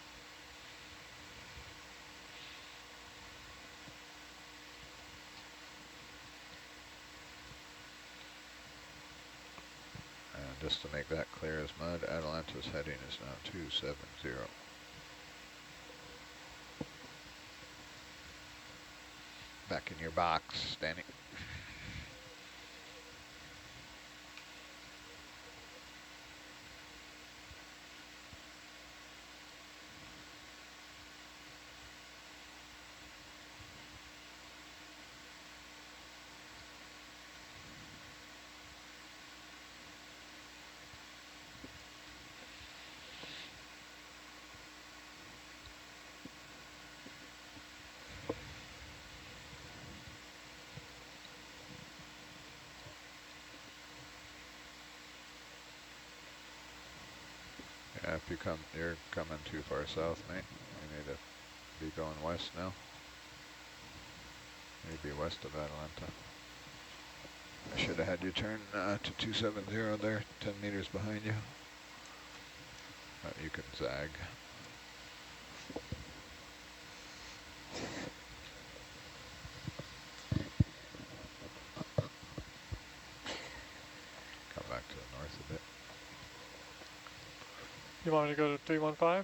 just to make that clear as mud, Atalanta's heading is now 270. Back in your box, Danny. Yeah, if you're coming too far south, mate. You need to be going west now. You need to be west of Atalanta. I should have had you turn to 270 there, 10 meters behind you. You can zag. Come back to the north a bit. You want me to go to 315?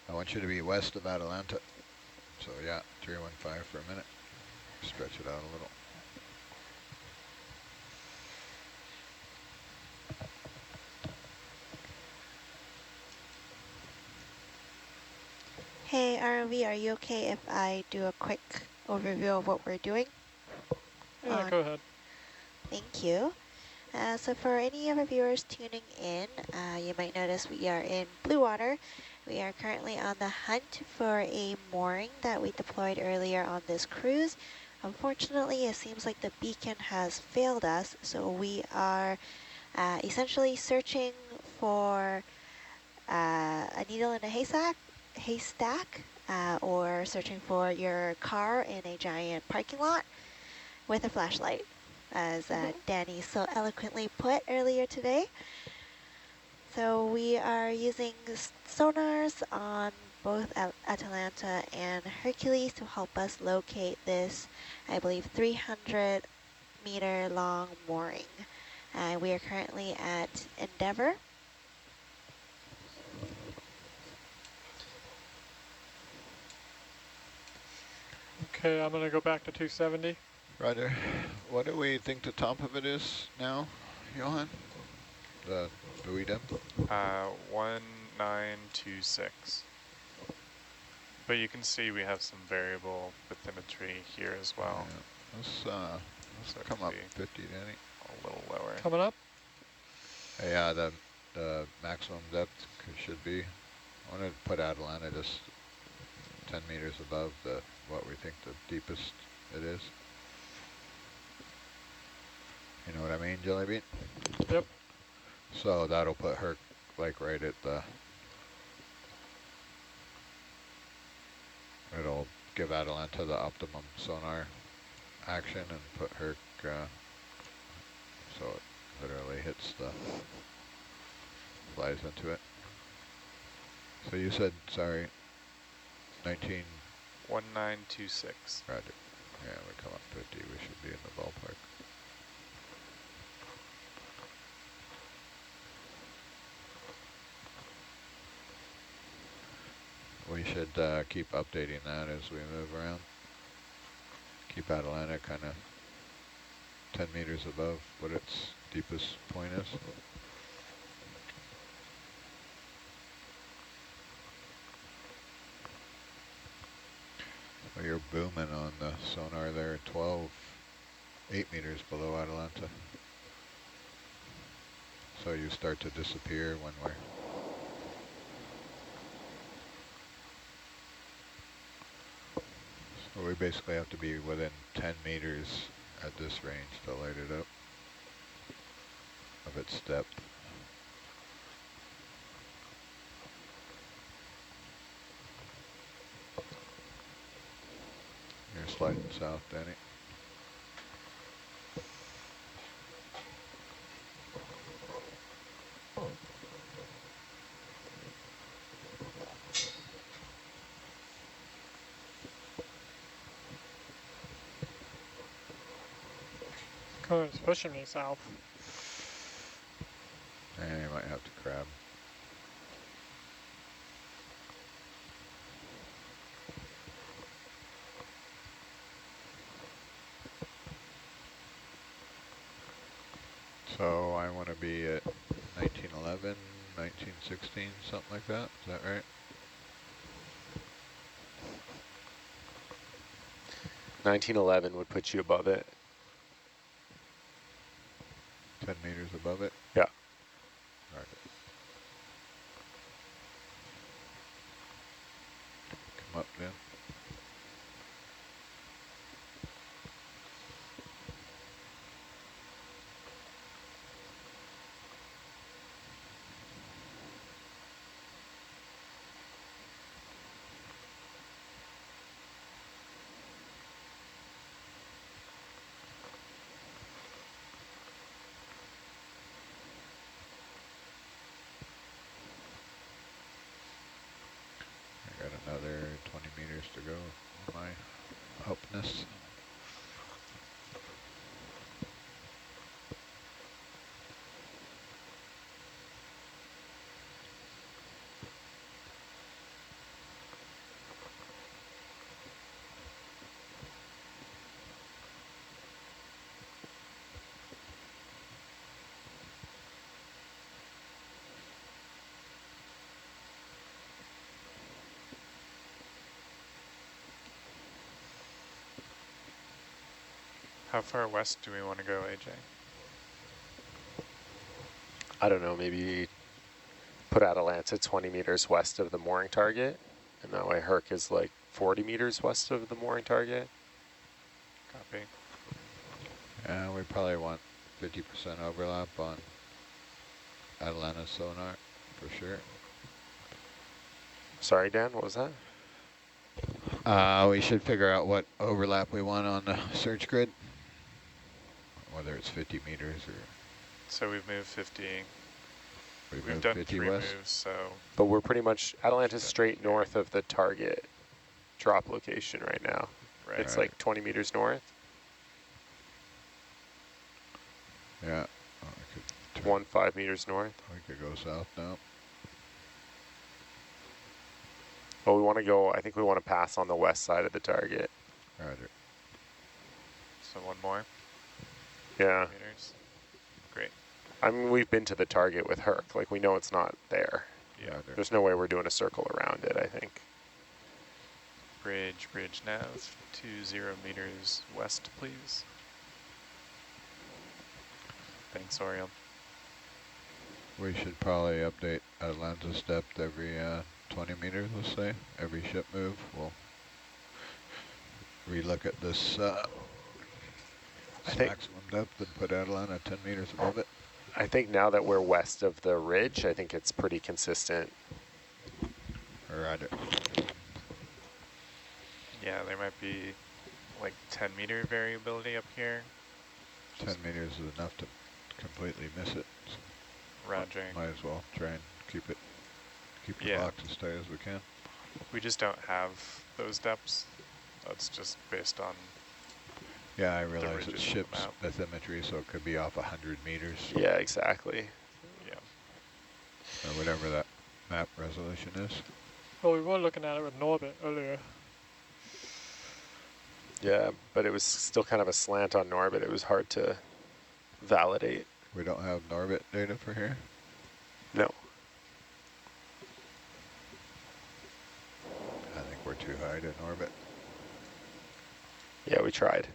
I want you to be west of Atalanta. So yeah, 315 for a minute. Stretch it out a little. Hey, ROV, are you okay if I do a quick overview of what we're doing? Yeah, go ahead. Thank you. So for any of our viewers tuning in, you might notice we are in blue water. We are currently on the hunt for a mooring that we deployed earlier on this cruise. Unfortunately, it seems like the beacon has failed us, so we are essentially searching for a needle in a haystack, or searching for your car in a giant parking lot with a flashlight, as Danny so eloquently put earlier today. So we are using sonars on both Atalanta and Hercules to help us locate this, I believe, 300-meter long mooring. We are currently at Endeavor. Okay, I'm going to go back to 270. Roger. What do we think the top of it is now, Johan? The buoy depth? 1926. But you can see we have some variable bathymetry here as well. Yeah. Let's So come up be 50, Danny. a little lower. Coming up. Yeah, the maximum depth should be. I want to put Atalanta just 10 meters above what we think the deepest it is. You know what I mean, Jelly Bean? Yep. So that'll put her like right at it'll give Atalanta the optimum sonar action and put her so it literally hits flies into it. So you said, sorry, 19? 1926. Roger. Yeah, we come up 50, we should be in the ballpark. We should keep updating that as we move around. Keep Atalanta kind of 10 meters above what its deepest point is. Well, you're booming on the sonar there, 8 meters below Atalanta. So you start to disappear when we're... So we basically have to be within 10 meters at this range to light it up of its depth. You're sliding south, Danny. Current's pushing me south. Yeah, have to crab. So I want to be at 1911, 1916, something like that. Is that right? 1911 would put you above it. 10 meters above it? Yeah. All right. Come up then. I got another 20 meters to go on my upness. How far west do we want to go, AJ? I don't know, maybe put Atalanta 20 meters west of the mooring target, and that way Herc is like 40 meters west of the mooring target. Copy. Yeah, we probably want 50% overlap on Atalanta sonar for sure. Sorry, Dan, what was that? We should figure out what overlap we want on the search grid, whether it's 50 meters or So we've moved 50. we've We've moved done 50 3 west. moves, so But we're pretty much, Atalanta's straight north of the target drop location right now. right. It's Right. like 20 meters north. Yeah. Oh, we could 5 meters north. we could go south now. But we want to go, I think we want to pass on the west side of the target. Roger. So one more Yeah. meters. Great. I mean, we've been to the target with Herc. Like, we know it's not there. Yeah. Roger. There's no way we're doing a circle around it, I think. Bridge nav, 20 meters west, please. Thanks, Orion. We should probably update Atalanta's depth every 20 meters, let's say. Every ship move, we'll relook at this I think- maximum depth and put Atalanta 10 meters above it. I think now that we're west of the ridge, I think it's pretty consistent. Roger. Yeah, there might be like 10-meter variability up here. 10 meters is enough to completely miss it. So Roger. might as well try and keep the Yeah. box as tight as we can. We just don't have those depths. That's just based on, Yeah, I realize ridges it's on the ship's map. bathymetry, so it could be off 100 meters Yeah, exactly. yeah. or whatever that map resolution is. Well, we were looking at it with Norbit earlier. Yeah, but it was still kind of a slant on Norbit. It was hard to validate. We don't have Norbit data for here. No. I think we're too high to Norbit. Yeah, we tried.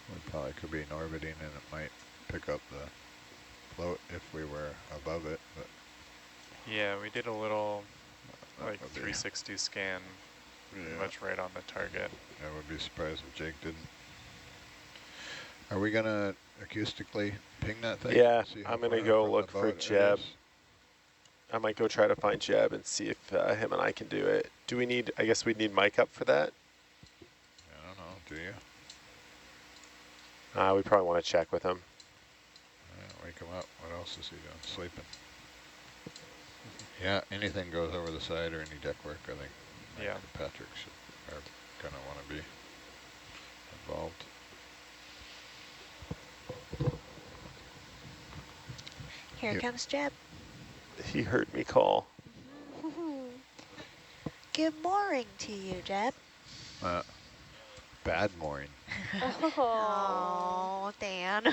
We probably could be Norbiting and it might pick up the float if we were above it, but Yeah, we did a little like would be- 360 scan, pretty yeah, much right on the target. I would be surprised if Jake didn't. Are we gonna acoustically ping that thing? Yeah, See how I'm going to far go from the look for boat it Jeb. is? I might go try to find Jeb and see if him and I can do it. Do we need, I guess we'd need Mike up for that? I don't know, do you? We probably want to check with him. Yeah, wake him up. What else is he doing? Sleeping. Yeah, anything goes over the side or any deck work, I think Mike Yeah. and Patrick are going to want to be involved. Here Here. comes Jeb. He heard me call. Good morning to you, Jeb. Bad mooring. Oh, Oh, Dan.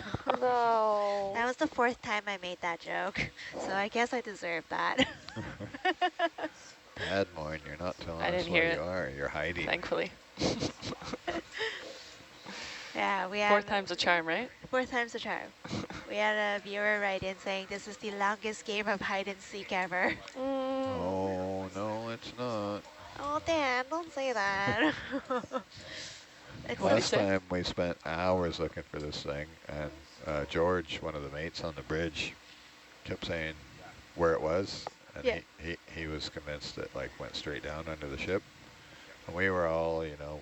no. That was the 4th time I made that joke, so I guess I deserve that. Bad mooring, you're not telling I us didn't what hear you it. are. You're hiding. Thankfully. Yeah, we Fourth have time's a charm, right? 4th time's a charm. We had a viewer write in saying this is the longest game of hide and seek ever. Oh, no, it's not. Oh, Dan, don't say that. It's What did he Last say? time we spent hours looking for this thing, and George, one of the mates on the bridge, kept saying where it was, and Yeah. he was convinced it like went straight down under the ship. And we were all, you know,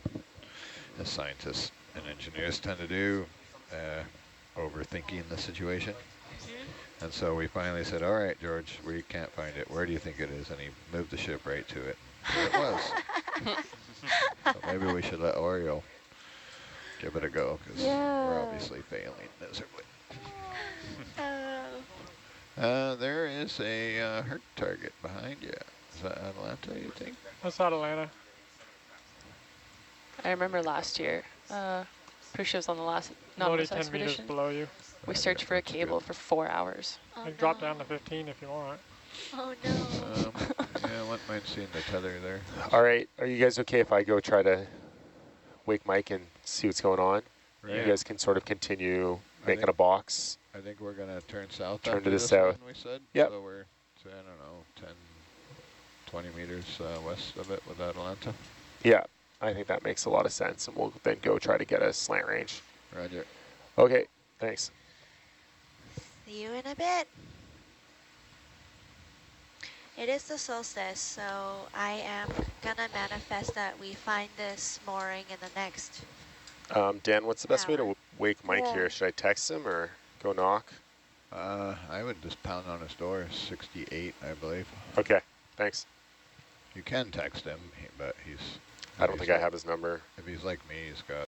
as scientists and engineers tend to do, overthinking the situation. And so we finally said, all right, George, we can't find it. Where do you think it is? And he moved the ship right to it. There it was. So maybe we should let Oreo give it a go, because we're obviously failing miserably. There is a Herc target behind you. Is that Atlanta, you think? That's not Atlanta. I remember last year, pretty sure it was on the last Only Nautilus 10 meters expedition. below you. We Yeah, searched for a that's cable good. for 4 hours. Oh, I can drop no. down to 15 if you want. Oh, no. Yeah, I wouldn't mind seeing the tether there. All right, are you guys okay if I go try to wake Mike and see what's going on? Right. You guys can sort of continue making think- a box. I think we're going to turn south Turn after to the this south. one, we said. Yep. So we're, I don't know, 10, 20 meters west of it with Atlanta. Yeah, I think that makes a lot of sense, and we'll then go try to get a slant range. Roger. Okay, thanks. See you in a bit. It is the solstice, so I am gonna manifest that we find this mooring in the next. Dan, what's the best way to Hour. wake Mike Yeah. here? Should I text him or go knock? I would just pound on his door, 68, I believe. Okay, thanks. You can text him, but he's... I don't think I have his number. If he's like me, he's got